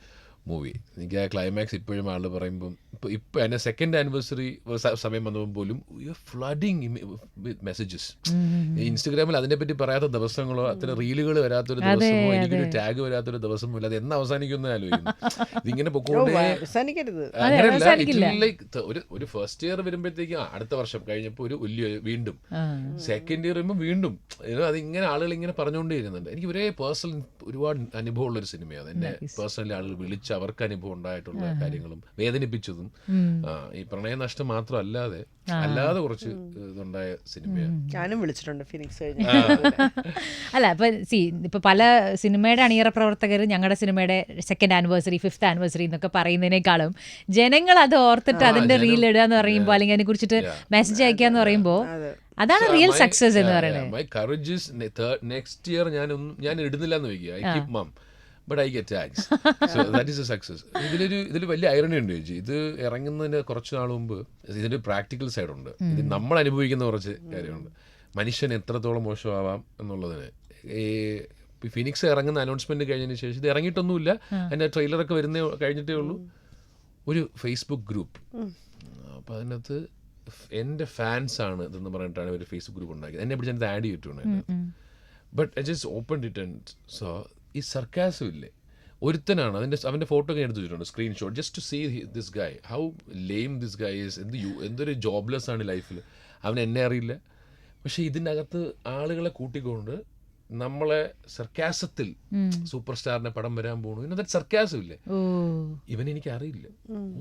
movie. എനിക്ക് ആ ക്ലൈമാക്സ് ഇപ്പോഴും ആൾ പറയുമ്പം ഇപ്പം എൻ്റെ 2nd ആനിവേഴ്സറി സമയം വന്നപ്പോൾ പോലും ഫ്ലഡിങ് മെസ്സേജസ്. ഇൻസ്റ്റഗ്രാമിൽ അതിനെപ്പറ്റി പറയാത്ത ദിവസങ്ങളോ അത്ര റീലുകൾ വരാത്തൊരു ദിവസമോ എനിക്കൊരു ടാഗ് വരാത്തൊരു ദിവസമോ ഇല്ല. അത് എന്ന് അവസാനിക്കുമെന്ന് ആലോചിക്കുന്നു. ഇതിങ്ങനെ പൊക്കോണ്ടേ അങ്ങനെയല്ല. ഒരു ഫസ്റ്റ് ഇയർ വരുമ്പോഴത്തേക്കും അടുത്ത വർഷം കഴിഞ്ഞപ്പോൾ ഒരു വലിയ വീണ്ടും, 2nd ഇയർ വരുമ്പോൾ വീണ്ടും, അതിങ്ങനെ ആളുകൾ ഇങ്ങനെ പറഞ്ഞുകൊണ്ടേ ഇരുന്നുണ്ട്. എനിക്ക് ഒരേ പേഴ്സണൽ ഒരുപാട് അനുഭവമുള്ളൊരു സിനിമയാണ്. എന്നെ പേഴ്സണലി ആളുകൾ വിളിച്ച് അവർക്ക് അനുഭവം ഉണ്ടായിട്ടുള്ള കാര്യങ്ങളും വേദനിപ്പിച്ചതും ഈ പ്രണയനഷ്ടം മാത്രമല്ലാതെ കുറച്ച് ഇതുണ്ടായ സിനിമയാണ്. ഞാനും വിളിച്ചിട്ടുണ്ട് ഫിനിക്സ്. അല്ല ഇപ്പൊ പല സിനിമയുടെ അണിയറ പ്രവർത്തകർ ഞങ്ങളുടെ സിനിമയുടെ 2nd ആനിവേഴ്സറി 5th ആനിവേഴ്സറി എന്നൊക്കെ പറയുന്നതിനേക്കാളും ജനങ്ങൾ അത് ഓർത്തിട്ട് അതിന്റെ റീൽ ഇടുക എന്ന് പറയുമ്പോൾ, അല്ലെങ്കിൽ അതിനെ കുറിച്ചിട്ട് മെസ്സേജ് അയക്കുക എന്ന് പറയുമ്പോൾ അതാണ് റിയൽ സക്സസ് എന്ന് പറയുന്നത്. My courage is next year ഞാൻ ഇടുന്നില്ല എന്ന് വയ്ക്കുക, I keep mum but I get tags. So that is a success. ഇതിൽ വലിയ ഐറണി ഉണ്ട് ചേച്ചി. ഇത് ഇറങ്ങുന്നതിന് കുറച്ച് നാൾ മുമ്പ് ഇതിൻ്റെ പ്രാക്ടിക്കൽ സൈഡുണ്ട്. ഇത് നമ്മൾ അനുഭവിക്കുന്ന കുറച്ച് കാര്യമുണ്ട്. മനുഷ്യൻ എത്രത്തോളം മോശമാവാം എന്നുള്ളതിന് ഈ ഫിനിക്സ് ഇറങ്ങുന്ന അനൗൺസ്മെന്റ് കഴിഞ്ഞതിന് ശേഷം, ഇത് ഇറങ്ങിയിട്ടൊന്നുമില്ല, അതിൻ്റെ ട്രെയിലറൊക്കെ കഴിഞ്ഞിട്ടേ ഉള്ളൂ, ഒരു ഫേസ്ബുക്ക് ഗ്രൂപ്പ്. അപ്പം അതിനകത്ത് എൻ്റെ ഫാൻസാണ് ഇതെന്ന് പറഞ്ഞിട്ടാണ് ഒരു ഫേസ്ബുക്ക് ഗ്രൂപ്പ് ഉണ്ടാക്കിയത്. എന്നെ പിടിച്ച് ആഡ് ചെയ്തിട്ടുണ്ട്. But I just open it and so ഈ സർക്കാസം ഇല്ലേ, ഒരുത്തനാണ് അവൻ്റെ ഫോട്ടോ ഒക്കെ എടുത്ത് വെച്ചിട്ടുണ്ട്, screenshot, just to see this guy, how lame this guy is. എന്തൊരു ജോബ്ലെസ് ആണ് ലൈഫിൽ. അവൻ എന്നെ അറിയില്ല, പക്ഷെ ഇതിൻ്റെ അകത്ത് ആളുകളെ കൂട്ടിക്കൊണ്ട് നമ്മളെ സർക്കാസത്തിൽ സൂപ്പർ സ്റ്റാറിന്റെ പടം വരാൻ പോകുന്നു. സർക്കാസം ഇല്ലേ, ഇവൻ എനിക്ക് അറിയില്ല.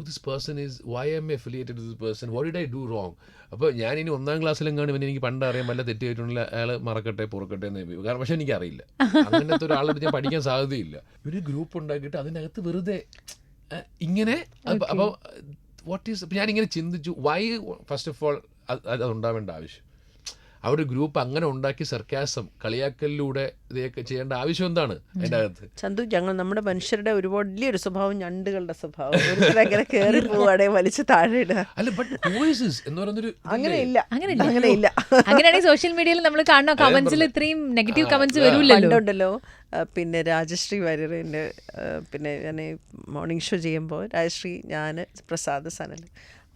This person is why am affiliated with this person, what did I do wrong. അപ്പോൾ ഞാൻ ഇനി 1ാം ക്ലാസ്സിലെങ്ങാണ് ഇവൻ എനിക്ക് പണ്ട് അറിയാൻ വല്ല തെറ്റായിട്ടുള്ള അയാൾ മറക്കട്ടെ പൊറുക്കട്ടെ എന്ന് കാരണം, പക്ഷെ എനിക്ക് അറിയില്ല. അങ്ങനത്തെ ഒരാളോട് ഞാൻ പഠിക്കാൻ സാധ്യതയില്ല. ഒരു ഗ്രൂപ്പ് ഉണ്ടാക്കിയിട്ട് അതിനകത്ത് വെറുതെ ഇങ്ങനെ. അപ്പോൾ വാട്ട് ഈസ്, ഞാനിങ്ങനെ ചിന്തിച്ചു, വൈ ഫസ്റ്റ് ഓഫ് ഓൾ അത് ഉണ്ടാവേണ്ട ആവശ്യം. അവരുടെ ഗ്രൂപ്പ് അങ്ങനെ ഉണ്ടാക്കി സർക്കാസം കളിയാക്കലിലൂടെ ഇതൊക്കെ ചെയ്യേണ്ട ആവശ്യം എന്താണ് അതിൻ്റെ അകത്ത്? ചന്തു, നമ്മുടെ മനുഷ്യരുടെ ഒരു വലിയൊരു സ്വഭാവം ഞണ്ടുകളുടെ സ്വഭാവം. അങ്ങനെ കയറി പോവാടെ വലിച്ച് താഴെ ഇടുക. അല്ല, ബട്ട് വോയിസസ് എന്ന് പറയുന്നൊരു അങ്ങനെയില്ല. അങ്ങനെയാണെങ്കിൽ സോഷ്യൽ മീഡിയയിൽ നമ്മൾ കാണുന്ന കമന്റ്സിൽ ഇത്രയും നെഗറ്റീവ് കമന്റ്സ് വരൂല്ലല്ലോ. പണ്ടുണ്ടല്ലോ, പിന്നെ രാജശ്രീ വാര്യറിൻ്റെ, പിന്നെ ഞാൻ മോർണിംഗ് ഷോ ചെയ്യുമ്പോൾ രാജശ്രീ, ഞാൻ, പ്രസാദ്, സനൽ,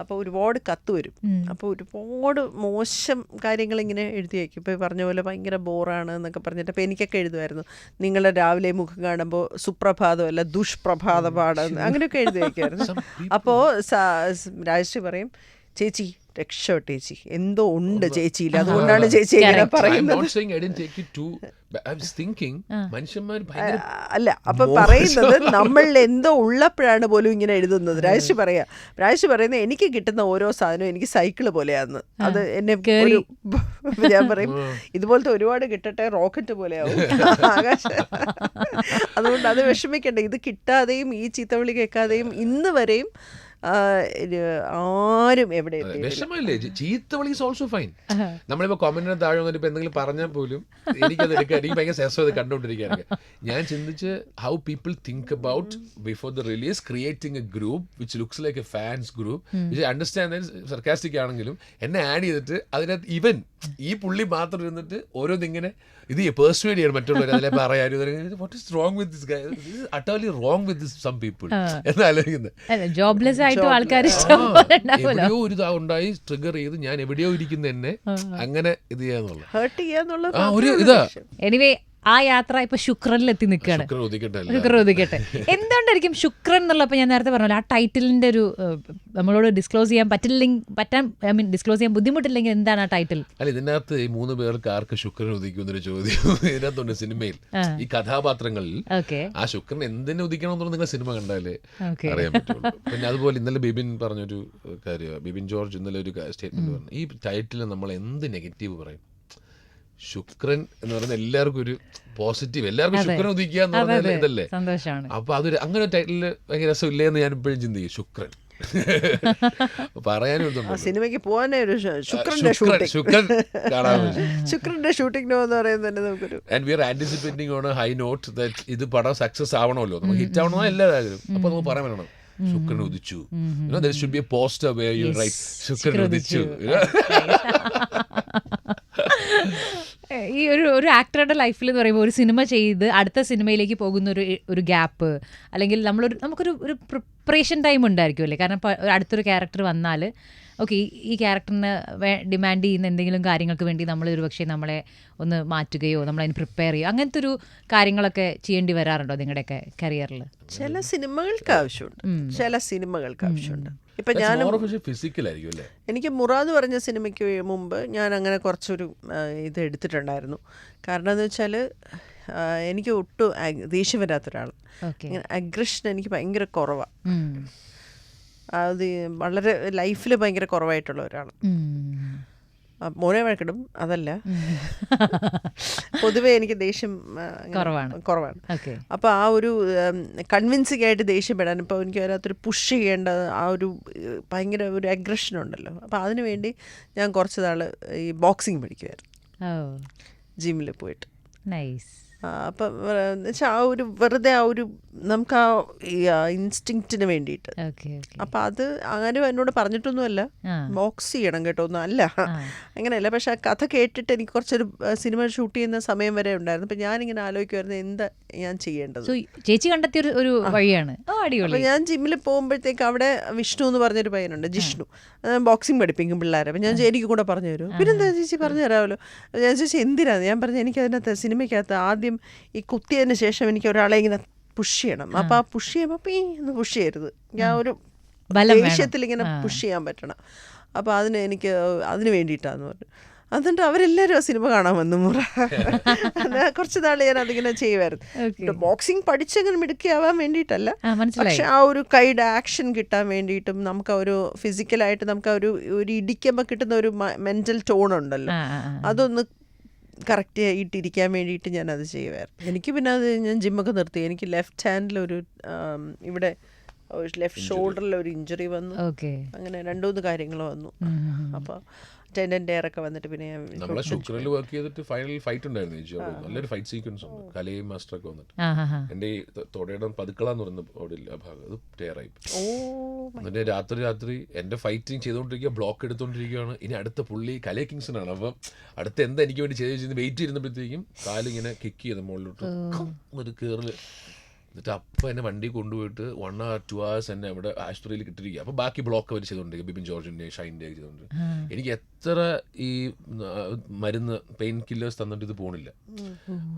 അപ്പോൾ ഒരുപാട് കത്ത് വരും. അപ്പോൾ ഒരുപാട് മോശം കാര്യങ്ങൾ ഇങ്ങനെ എഴുതി വയ്ക്കും. ഇപ്പോൾ പറഞ്ഞ പോലെ ഭയങ്കര ബോറാണ് എന്നൊക്കെ പറഞ്ഞിട്ട് അപ്പോൾ എനിക്കൊക്കെ എഴുതുമായിരുന്നു, നിങ്ങളുടെ രാവിലെ മുഖം കാണുമ്പോൾ സുപ്രഭാതമല്ല ദുഷ്പ്രഭാതമാണ്, അങ്ങനെയൊക്കെ എഴുതി വയ്ക്കുമായിരുന്നു. അപ്പോൾ രാജശ്രീ പറയും, ചേച്ചി രക്ഷപ്പെട്ട ചേച്ചി, എന്തോ ഉണ്ട് ചേച്ചിയിൽ, അതുകൊണ്ടാണ് ചേച്ചി ഇങ്ങനെ പറയുന്നത്. അല്ല, അപ്പൊ പറയുന്നത് നമ്മളിൽ എന്തോ ഉള്ളപ്പോഴാണ് പോലും ഇങ്ങനെ എഴുതുന്നത്. രാജശ്രീ പറയുന്നത് എനിക്ക് കിട്ടുന്ന ഓരോ സാധനവും എനിക്ക് സൈക്കിള് പോലെയാന്ന്. അത് എന്നെ ഞാൻ പറയും, ഇതുപോലത്തെ ഒരുപാട് കിട്ടട്ടെ, റോക്കറ്റ് പോലെയാവും ആകാശം. അതുകൊണ്ട് അത് വിഷമിക്കണ്ട. ഇത് കിട്ടാതെയും ഈ ചീത്തവിളി കേൾക്കാതെയും ഇന്ന് വരെയും ആരും എവിടെ വിഷമല്ലേ? ചീത്തവിളി ഈസ് ഓൾസോ ഫൈൻ. നമ്മളിപ്പോ കോമന്റിന് താഴെ വന്നിട്ട് ഇപ്പൊ എന്തെങ്കിലും പറഞ്ഞാൽ പോലും എനിക്കത് എടുക്കാൻ എനിക്ക് ഭയങ്കര രസം കണ്ടുകൊണ്ടിരിക്കുകയാണ്. ഞാൻ ചിന്തിച്ച് how people think about before the release creating A group which looks like A fans group which understand sarcastic ആണെങ്കിലും എന്നെ ആഡ് ചെയ്തിട്ട് അതിനകത്ത് ഇവൻ ഈ പുള്ളി മാത്രം ഇരുന്നിട്ട് ഓരോന്നിങ്ങനെ ഇത് പേഴ്സ്വേഡ് ചെയ്യണം മറ്റുള്ളവർ അതിലെ പറയാനും. What is wrong with this guy, utterly wrong with this some people എന്നാലോചിക്കുന്നത്. ജോബ്ലെസ് ആയിട്ട് ആൾക്കാർ എവിടെയോ ഒരു ഉണ്ടായി ട്രിഗർ ചെയ്ത് ഞാൻ എവിടെയോ ഇരിക്കുന്ന എന്നെ അങ്ങനെ ഇത് ചെയ്യാന്നുള്ള ഒരു ഇതാ. എനിവേ, ആ യാത്ര ഇപ്പൊ ശുക്രനിൽ എത്തി നിൽക്കുകയാണ്. ശുക്രൻ ഉദിക്കട്ടെ. എന്തുകൊണ്ടായിരിക്കും ശുക്രൻ എന്നുള്ളപ്പോ ഞാൻ നേരത്തെ പറഞ്ഞല്ലോ, ആ ടൈറ്റിലിന്റെ ഒരു നമ്മളോട് ഡിസ്ക്ലോസ് ചെയ്യാൻ ഡിസ്ക്ലോസ് ചെയ്യാൻ ബുദ്ധിമുട്ടില്ലെങ്കിൽ എന്താണ് ആ ടൈറ്റിൽ? അല്ല, ഇതിനകത്ത് ഈ 3 പേർക്ക് ആർക്ക് ശുക്രൻ ഉദിക്കുന്നൊരു ചോദ്യം ഇതിനകത്തുണ്ട് സിനിമയിൽ. ഈ കഥാപാത്രങ്ങളിൽ ആ ശുക്രൻ എന്തിനു ഉദിക്കണം എന്നുള്ളത് നിങ്ങൾ സിനിമ കണ്ടാലേ അറിയാൻ പറ്റുള്ളൂ. പിന്നെ അതുപോലെ ഇന്നലെ ബിബിൻ പറഞ്ഞൊരു കാര്യം, ബിബിൻ ജോർജ് ഇന്നലെ ഒരു സ്റ്റേറ്റ്മെന്റ് പറഞ്ഞു, ഈ ടൈറ്റിൽ നമ്മൾ എന്ത് നെഗറ്റീവ് പറയും, ശുക്രൻ എന്ന് പറയുന്ന എല്ലാവർക്കും ഒരു പോസിറ്റീവ്, എല്ലാവർക്കും ശുക്രൻ ഉദിക്കുക എന്ന് പറഞ്ഞാൽ ഇതല്ലേ. അപ്പൊ അതൊരു അങ്ങനെ ഒരു ടൈറ്റില് ഭയങ്കര രസമില്ലേ എന്ന് ഞാൻ ഇപ്പോഴും ചിന്തിക്കും. ശുക്രൻ പറയാനും സിനിമയ്ക്ക് പോകാനേ ഒരു ശുക്രന്റെ ഷൂട്ടിംഗ് എന്ന് പറയുന്നത് നമുക്കൊരു and we are anticipating on a high note that ഇത് പടം സക്സസ് ആവണമല്ലോ, നമുക്ക് ഹിറ്റ് ആവണോ എല്ലാവരും. അപ്പൊ നമുക്ക് പറയാൻ വേണം ശുക്രൻ ഉദിച്ചു. there should be a poster where you write ശുക്രൻ ഉദിച്ചു. ഈ ഒരു ആക്ടറുടെ ലൈഫിൽ എന്ന് പറയുമ്പോൾ ഒരു സിനിമ ചെയ്ത് അടുത്ത സിനിമയിലേക്ക് പോകുന്ന ഒരു ഗ്യാപ്പ്, അല്ലെങ്കിൽ നമുക്കൊരു പ്രിപ്പറേഷൻ ടൈം ഉണ്ടായിരിക്കും അല്ലേ? കാരണം അടുത്തൊരു ക്യാരക്ടർ വന്നാൽ ഓക്കെ, ഈ ക്യാരക്ടറിന് ഡിമാൻഡ് ചെയ്യുന്ന എന്തെങ്കിലും കാര്യങ്ങൾക്ക് വേണ്ടി നമ്മൾ ഒരു പക്ഷേ നമ്മളെ ഒന്ന് മാറ്റുകയോ നമ്മളതിന് പ്രിപ്പയർ ചെയ്യുകയോ അങ്ങനത്തെ ഒരു കാര്യങ്ങളൊക്കെ ചെയ്യേണ്ടി വരാറുണ്ടോ നിങ്ങളുടെയൊക്കെ കരിയറിൽ? ചില സിനിമകൾക്ക് ആവശ്യമുണ്ട്. ഇപ്പം ഞാൻ എനിക്ക് മുറാദ് പറഞ്ഞ സിനിമയ്ക്ക് മുമ്പ് ഞാൻ അങ്ങനെ കുറച്ചൊരു ഇത് എടുത്തിട്ടുണ്ടായിരുന്നു. കാരണം എന്ന് വെച്ചാൽ എനിക്ക് ഒട്ടും ദേഷ്യം വരാത്ത ഒരാൾ, അഗ്രഷൻ എനിക്ക് ഭയങ്കര കുറവാണ്. അത് വളരെ ലൈഫിൽ ഭയങ്കര കുറവായിട്ടുള്ള ഒരാൾ. മോനെ വഴക്കിടും, അതല്ല, പൊതുവേ എനിക്ക് ദേഷ്യം കുറവാണ്. അപ്പോൾ ആ ഒരു കൺവിൻസിങ് ആയിട്ട് ദേഷ്യപ്പെടാൻ ഇപ്പോൾ എനിക്ക് അതിനകത്തൊരു പുഷ് ചെയ്യേണ്ട ആ ഒരു ഭയങ്കര ഒരു അഗ്രഷൻ ഉണ്ടല്ലോ. അപ്പോൾ അതിനു വേണ്ടി ഞാൻ കുറച്ച് നാൾ ഈ ബോക്സിങ് പഠിക്കുമായിരുന്നു ജിമ്മിൽ പോയിട്ട്. അപ്പം എന്നുവെച്ചാൽ ആ ഒരു വെറുതെ ആ ഒരു നമുക്ക് ആ ഇൻസ്റ്റിങ്ക്റ്റിന് വേണ്ടിയിട്ട്. അപ്പം അത് അങ്ങനെ എന്നോട് പറഞ്ഞിട്ടൊന്നുമല്ല ബോക്സ് ചെയ്യണം കേട്ടോ, ഒന്നും അല്ല, അങ്ങനെയല്ല. പക്ഷെ ആ കഥ കേട്ടിട്ട് എനിക്ക് കുറച്ചൊരു സിനിമ ഷൂട്ട് ചെയ്യുന്ന സമയം വരെ ഉണ്ടായിരുന്നു. അപ്പം ഞാനിങ്ങനെ ആലോചിക്കുമായിരുന്നു എന്താ ഞാൻ ചെയ്യേണ്ടത്. ചേച്ചി കണ്ടെത്തിയ ഒരു വഴിയാണ്. അപ്പം ഞാൻ ജിമ്മിൽ പോകുമ്പോഴത്തേക്ക് അവിടെ വിഷ്ണു എന്ന് പറഞ്ഞൊരു പയ്യനുണ്ട്, ജിഷ്ണു, ബോക്സിങ് പഠിപ്പിക്കും പിള്ളേരെ. അപ്പം ഞാൻ എനിക്ക് കൂടെ പറഞ്ഞു തരുമോ? പിന്നെന്താ ചേച്ചി പറഞ്ഞു തരാമല്ലോ. ഞാൻ ചേച്ചി എന്തിനാണ്, ഞാൻ പറഞ്ഞു എനിക്ക് അതിനകത്ത് സിനിമയ്ക്കകത്ത് ആദ്യം ഈ കുത്തിയതിന് ശേഷം എനിക്ക് ഒരാളെ ഇങ്ങനെ പുഷ് ചെയ്യണം. അപ്പം ആ പുഷ് ചെയ്യുമ്പോൾ ഒന്ന് പുഷ് ചെയ്യരുത്, ഞാൻ ഒരു ദേഷ്യത്തിൽ ഇങ്ങനെ പുഷ് ചെയ്യാൻ പറ്റണം. അപ്പോൾ അതിന് വേണ്ടിയിട്ടാന്ന് പറഞ്ഞു. അതുകൊണ്ട് അവരെല്ലാവരും ആ സിനിമ കാണാൻ വന്നു മുറ. കുറച്ച് നാൾ ഞാൻ അതിങ്ങനെ ചെയ്യുമായിരുന്നു. ബോക്സിങ് പഠിച്ചങ്ങനെ മിടുക്കിയാവാൻ വേണ്ടിയിട്ടല്ല, പക്ഷെ ആ ഒരു കൈയുടെ ആക്ഷൻ കിട്ടാൻ വേണ്ടിയിട്ടും നമുക്ക് ഒരു ഫിസിക്കലായിട്ട് നമുക്ക് ഒരു ഇടിക്കുമ്പോൾ കിട്ടുന്ന ഒരു മെന്റൽ ടോൺ ഉണ്ടല്ലോ, അതൊന്ന് കറക്റ്റ് ആയിട്ടിരിക്കാൻ വേണ്ടിയിട്ട് ഞാനത് ചെയ്യുമായിരുന്നു. എനിക്ക് പിന്നെ അത് ഞാൻ ജിമ്മൊക്കെ നിർത്തി. എനിക്ക് ലെഫ്റ്റ് ഹാൻഡിലൊരു ഇവിടെ ലെഫ്റ്റ് ഷോൾഡറിൽ ഒരു ഇഞ്ചുറി വന്നു. അങ്ങനെ 2-3 കാര്യങ്ങൾ വന്നു. അപ്പോൾ അറ്റൻഡന്റ് എയർ ഒക്കെ വന്നിട്ട് പിന്നെ ഞാൻ നമ്മളെ ശുക്രനിൽ വർക്ക് ചെയ്തിട്ട് ഫൈനൽ ഫൈറ്റ് ഉണ്ടായിരുന്നു ചേച്ചി. നല്ലൊരു ഫൈറ്റ് സീക്വൻസ് ഉണ്ട്. കലയും മാസ്റ്റർ ഒക്കെ വന്നിട്ട് എന്റെ ഈ തൊടയുടെ പതുക്കളാന്ന് പറയുന്ന ഓടില്ല ആ ഭാഗം അത് ടയറായി. എന്നിട്ട് രാത്രി എന്റെ ഫൈറ്റിങ് ചെയ്തുകൊണ്ടിരിക്കുക, ബ്ലോക്ക് എടുത്തോണ്ടിരിക്കുകയാണ്. ഇനി അടുത്ത പുള്ളി കലേ കിങ്സൺ ആണ്. അപ്പം അടുത്ത എന്താ എനിക്ക് വേണ്ടി ചെയ്ത് വെയിറ്റ് ചെയ്യുമ്പോഴത്തേക്കും കാലിങ്ങനെ കിക്ക് ചെയ്ത് മുകളിലോട്ട് ഒരു കയറല്. എന്നിട്ട് അപ്പം എന്നെ വണ്ടി കൊണ്ടുപോയിട്ട് 1 or 2 hours എന്നെ അവിടെ ആശുപത്രിയിൽ കിട്ടിയിരിക്കുക. അപ്പോൾ ബാക്കി ബ്ലോക്ക് അവർ ചെയ്തുകൊണ്ടിരിക്കുക, ബിപിൻ ജോർജിൻ്റെ ഷൈൻ്റെ ചെയ്തുകൊണ്ടിരിക്കുക. എനിക്ക് എത്ര ഈ മരുന്ന് പെയിൻ കില്ലേഴ്സ് തന്നിട്ട് ഇത് പോണില്ല.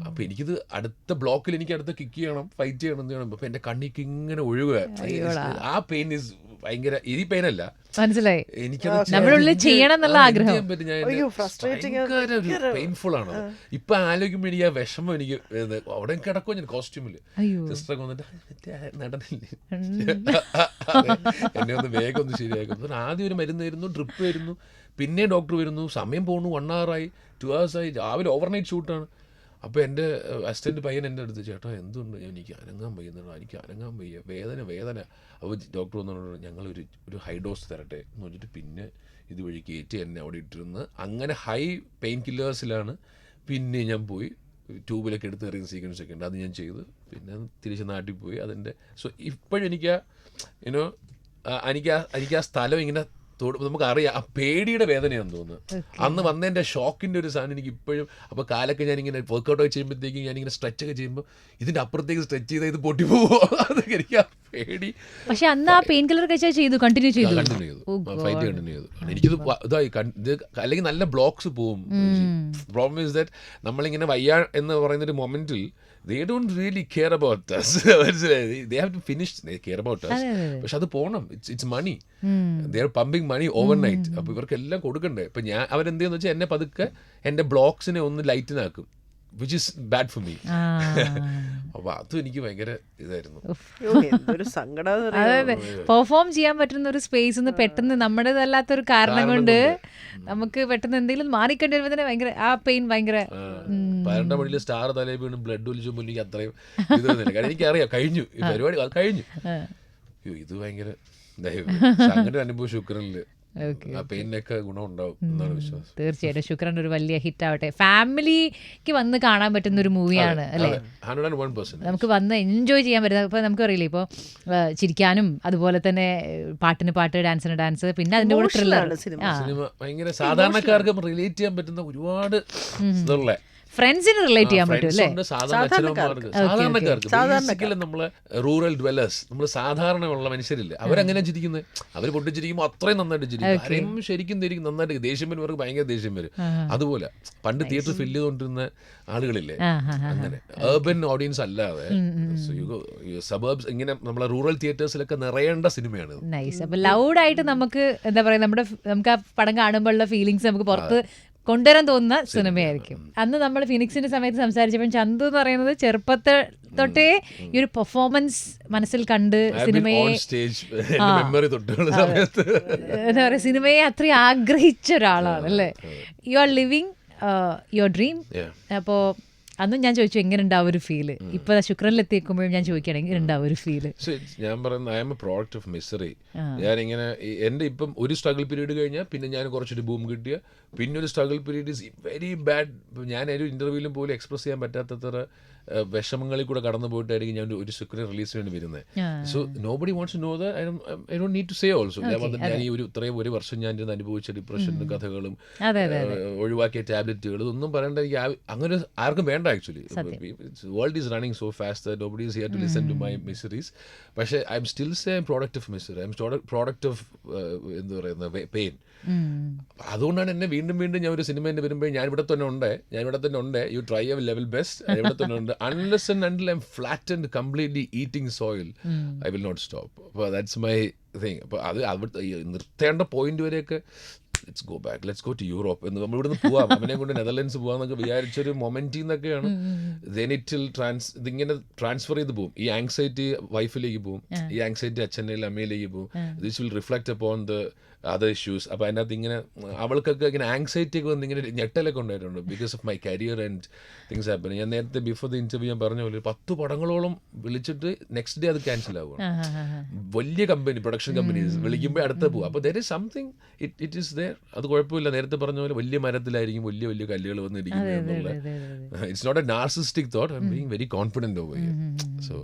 അപ്പോൾ എനിക്കിത് അടുത്ത ബ്ലോക്കിൽ എനിക്ക് അടുത്ത കിക്ക് ചെയ്യണം, ഫൈറ്റ് ചെയ്യണം എന്ന് ചെയ്യണം. അപ്പോൾ എൻ്റെ കണ്ണിക്ക് ഇങ്ങനെ ഒഴുകുക. ആ പെയിൻ ഈസ് ഭയങ്കര ഈ പെയിനല്ല, മനസ്സിലായി, എനിക്കത് നമ്മുടെ ഉള്ളിൽ ചെയ്യണം എന്നുള്ള ആഗ്രഹം. പെയിൻഫുൾ ആണ്. ഇപ്പൊ ആലോചിക്കുമ്പോ എനിക്ക് ആ വിഷമം എനിക്ക് അവിടെ കിടക്കും. ഞാൻ കോസ്റ്റ്യൂമില് സിസ്റ്ററൊക്കെ വന്നിട്ട് നടന്നില്ലേ എന്നെ ഒന്ന് വേഗം ഒന്ന് ശരിയാക്കുന്നു. ആദ്യം ഒരു മരുന്ന് വരുന്നു, ഡ്രിപ്പ് വരുന്നു, പിന്നെ ഡോക്ടർ വരുന്നു, സമയം പോകുന്നു, 1 hour ആയി, 2 hours ആയി, രാവിലെ ഓവർനൈറ്റ് ഷൂട്ടാണ്. അപ്പോൾ എൻ്റെ അസിസ്റ്റൻറ്റ് പയ്യൻ എൻ്റെ അടുത്ത്, ചേട്ടാ എന്തുണ്ട്, എനിക്ക് അനങ്ങാൻ വയ്യുന്നുണ്ടോ, എനിക്ക് അനങ്ങാൻ വയ്യ, വേദന. അപ്പോൾ ഡോക്ടർ വന്നോണ്ട് ഞങ്ങളൊരു ഹൈ ഡോസ് തരട്ടെ എന്ന് വെച്ചിട്ട് പിന്നെ ഇതുവഴി കയറ്റി എന്നെ അവിടെ ഇട്ടിരുന്ന് അങ്ങനെ ഹൈ പെയിൻ കില്ലേഴ്സിലാണ് പിന്നെ ഞാൻ പോയി ട്യൂബിലൊക്കെ എടുത്ത് എറിയുന്ന സീക്വൻസ് ഒക്കെ ഉണ്ട്. അത് ഞാൻ ചെയ്ത് പിന്നെ തിരിച്ച് നാട്ടിൽ പോയി. അതിൻ്റെ ഇപ്പോഴും എനിക്ക് ആ സ്ഥലം ഇങ്ങനെ നമുക്കറിയാം ആ പേടിയുടെ വേദനയാണെന്ന് തോന്നുന്നു. അന്ന് വന്നതിൻ്റെ ഷോക്കിൻ്റെ ഒരു സാധനം എനിക്ക് ഇപ്പോഴും. അപ്പോൾ കാലൊക്കെ ഞാനിങ്ങനെ വർക്കൗട്ട് ഒക്കെ ചെയ്യുമ്പോഴത്തേക്കും ഞാനിങ്ങനെ സ്ട്രെച്ചൊക്കെ ചെയ്യുമ്പോൾ ഇതിൻ്റെ അപ്പുറത്തേക്ക് സ്ട്രെച്ച് ചെയ്താൽ ഇത് പൊട്ടി പോകുമോ, അതൊക്കെ എനിക്ക് ആ പേടി. പക്ഷെ അന്ന് ആ പെയിൻ കില്ലർ കണ്ടിന്യൂ ചെയ്തു ഫൈറ്റ് കണ്ടിന്യൂ ചെയ്തു. എനിക്കിത് ഇതായി ഇത് അല്ലെങ്കിൽ നല്ല ബ്ലോക്സ് പോവും. പ്രോബ്ലം ഇസ് ദാറ്റ് നമ്മളിങ്ങനെ വയ്യ എന്ന് പറയുന്നൊരു മൊമെന്റിൽ they don't really care about us. They have to finish, they care about us. പക്ഷെ അത് പോകണം, it's money. They are pumping money overnight. അപ്പോൾ ഇവർക്കെല്ലാം കൊടുക്കണ്ടേ. ഇപ്പം അവരെന്ത് ചെയ്യുന്ന വെച്ചാൽ എന്നെ പതുക്കെ എൻ്റെ ബ്ലോക്സിനെ ഒന്ന് ലൈറ്റനാക്കും, which is bad for me. അപ്പോൾ അതും എനിക്ക് ഭയങ്കര ഇതായിരുന്നു. അതെ, പെർഫോം ചെയ്യാൻ പറ്റുന്ന ഒരു സ്പേസ് പെട്ടെന്ന് നമ്മുടേതല്ലാത്തൊരു കാരണം കൊണ്ട് നമുക്ക് പെട്ടെന്ന് എന്തെങ്കിലും മാറിക്കേണ്ടി വരുമ്പോൾ തന്നെ ഭയങ്കര ആ പെയിൻ ഭയങ്കര. 12 മണിയിൽ സ്റ്റാർ തലയിൽ വീണ് ബ്ലഡ് ഒലിച്ചുമ്പോൾ എനിക്ക് അത്രയും ഇത് തോന്നില്ല. കാരണം എനിക്കറിയാം കഴിഞ്ഞു ഈ പരിപാടി, അത് കഴിഞ്ഞു. ഇത് ഭയങ്കര അങ്ങനെ അനുഭവം ശുക്രനില് പെയിനൊക്കെ ഗുണം ഉണ്ടാവും എന്നാണ് വിശ്വാസം. തീർച്ചയായിട്ടും ശുക്രൻ ഒരു വലിയ ഹിറ്റ് ആവട്ടെ. ഫാമിലിക്ക് വന്ന് കാണാൻ പറ്റുന്ന ഒരു മൂവിയാണ് അല്ലേ, 101%. നമുക്ക് വന്ന് എൻജോയ് ചെയ്യാൻ പറ്റുന്നത്. ഇപ്പോൾ നമുക്കറിയില്ലേ, ഇപ്പോൾ ചിരിക്കാനും അതുപോലെ തന്നെ പാട്ടിന് പാട്ട്, ഡാൻസിന് ഡാൻസ്, പിന്നെ അതിന്റെ കൂടെ ത്രില്ലർ സിനിമ ഭയങ്കര സാധാരണക്കാർക്ക് റിലേറ്റ് ചെയ്യാൻ പറ്റുന്ന ഒരുപാട് ഇതുള്ള ഫ്രണ്ട്സിന് റിലേറ്റ് ചെയ്യാൻ പറ്റും അല്ലേ, സാധാരണക്കാർക്ക്. നമ്മള് റൂറൽ ഡ്വെല്ലേഴ്സ്, നമ്മൾ സാധാരണ ഉള്ള മനുഷ്യരില്ല, അവരങ്ങനെ ചിരിക്കുന്നത്. അവർ പൊട്ടിച്ചിരിക്കുമ്പോൾ അത്രയും നന്നായിട്ട് ചിരിക്കും. ആരെയും ശരിക്കും നന്നായിട്ട് ദേഷ്യം വരും, അവർക്ക് ഭയങ്കര ദേഷ്യം വരും. അതുപോലെ പണ്ട് തിയേറ്റർ ഫില്ല് ചെയ്തുകൊണ്ടിരുന്ന ആളുകളില്ലേ, അങ്ങനെ ഏർബൻ ഓഡിയൻസ് അല്ലാതെ സബർബ്സ് ഇങ്ങനെ നമ്മളെ റൂറൽ തിയേറ്റേഴ്സിലൊക്കെ നിറയേണ്ട സിനിമയാണ്. നൈസ്. അപ്പൊ ലൗഡായിട്ട് നമുക്ക് എന്താ പറയാ, നമുക്ക് ആ പടം കാണുമ്പോഴുള്ള ഫീലിങ്സ് നമുക്ക് പുറത്ത് കൊണ്ടുവരാൻ തോന്നുന്ന സിനിമയായിരിക്കും. അന്ന് നമ്മൾ ഫിനിക്സിന്റെ സമയത്ത് സംസാരിച്ചപ്പോൾ ചന്തു എന്ന് പറയുന്നത് ചെറുപ്പത്തിൽ തൊട്ടേ ഈ ഒരു പെർഫോമൻസ് മനസ്സിൽ കണ്ട് സിനിമയെ എന്താ പറയുക, സിനിമയെ അത്രയും ആഗ്രഹിച്ച ഒരാളാണ് അല്ലേ. You are living your dream. അപ്പോൾ അന്ന് ഞാൻ ചോദിച്ചു എങ്ങനെ ഉണ്ടാവും ഒരു ഫീല്. ഇപ്പൊ ശുക്രനിലെത്തിക്കുമ്പോഴും ഞാൻ ചോദിക്കുകയാണ് എങ്ങനെ ഉണ്ടാവും ഒരു ഫീല്. ഞാൻ പറയുന്നത് I am a product of misery. ഞാനിങ്ങനെ എൻ്റെ ഇപ്പം ഒരു സ്ട്രഗിൾ പീരീഡ് കഴിഞ്ഞാൽ പിന്നെ ഞാൻ കുറച്ചൊരു ബൂം കിട്ടിയ പിന്നെ ഒരു struggle period is very bad. ഞാൻ ഒരു ഇന്റർവ്യൂവിലും പോലും എക്സ്പ്രസ് ചെയ്യാൻ പറ്റാത്തത്ര വിഷമങ്ങളിൽ കൂടെ കടന്നു പോയിട്ടായിരിക്കും ഞാൻ ഒരു ശുക്രൻ റിലീസിന് വേണ്ടി വരുന്നത്. So nobody wants to know that. I don't need to say also. ഞാൻ ഈ ഒരു വർഷം ഞാൻ അനുഭവിച്ച ഡിപ്രഷനും കഥകളും ഒഴിവാക്കിയ ടാബ്ലറ്റുകൾ ഇതൊന്നും പറയേണ്ട എനിക്ക് അങ്ങനെ ആർക്കും വേണ്ട. Actually world is running so fast that nobody is here to listen to my miseries. പക്ഷേ I am still say product of misery. I am product of എന്താ പറയുന്നത് പെയിൻ. അതുകൊണ്ടാണ് എന്നെ വീണ്ടും ഞാൻ ഒരു സിനിമ വരുമ്പോൾ ഞാൻ ഇവിടെ തന്നെ ഉണ്ട്, you try your level best, ഞാൻ ഇവിടെ തന്നെ ഉണ്ട്. Unless and until I'm flattened completely eating soil, I will not stop. അപ്പോൾ that's my thing. അപ്പോൾ അത് അവിടുത്തെ നിർത്തേണ്ട പോയിന്റ് വരെയൊക്കെ let's go back, let's go to Europe എന്ന് നമ്മൾ ഇവിടുന്ന് പോവാം, അവനെ കൊണ്ട് നെതർലൻഡ്സ് പോവാന്നൊക്കെ വിചാരിച്ചൊരു മൊമെന്റിൽ നിന്നൊക്കെയാണ് ഇതിങ്ങനെ ട്രാൻസ്ഫർ ചെയ്ത് പോകും. ഈ ആങ്സൈറ്റി വൈഫിലേക്ക് പോകും, ഈ ആങ്സൈറ്റി അച്ഛൻ്റെ അമ്മയിലേക്ക് പോകും. This will reflect upon the other issues. അപ്പോൾ അതിനകത്ത് ഇങ്ങനെ അവൾക്കൊക്കെ ഇങ്ങനെ ആങ്സൈറ്റി ഒക്കെ വന്ന് ഇങ്ങനെ ഞെട്ടലൊക്കെ ഉണ്ടായിട്ടുണ്ട് because of my career and things happen. ഞാൻ നേരത്തെ ബിഫോർ ദ ഇന്റർവ്യൂ ഞാൻ പറഞ്ഞ പോലെ 10 പടങ്ങളോളം വിളിച്ചിട്ട് നെക്സ്റ്റ് ഡേ അത് ക്യാൻസൽ ആവുകയാണ്. വലിയ കമ്പനി, പ്രൊഡക്ഷൻ കമ്പനീസ് വിളിക്കുമ്പോൾ അടുത്ത പോകും. അപ്പോൾ there is something, it is ദേ. അത് കുഴപ്പമില്ല, നേരത്തെ പറഞ്ഞ പോലെ വലിയ മരത്തിലായിരിക്കും വലിയ വലിയ കല്ലുകൾ വന്നിരിക്കുന്നത് എന്നുള്ള it's not a narcissistic thought. I'm being very confident over here. So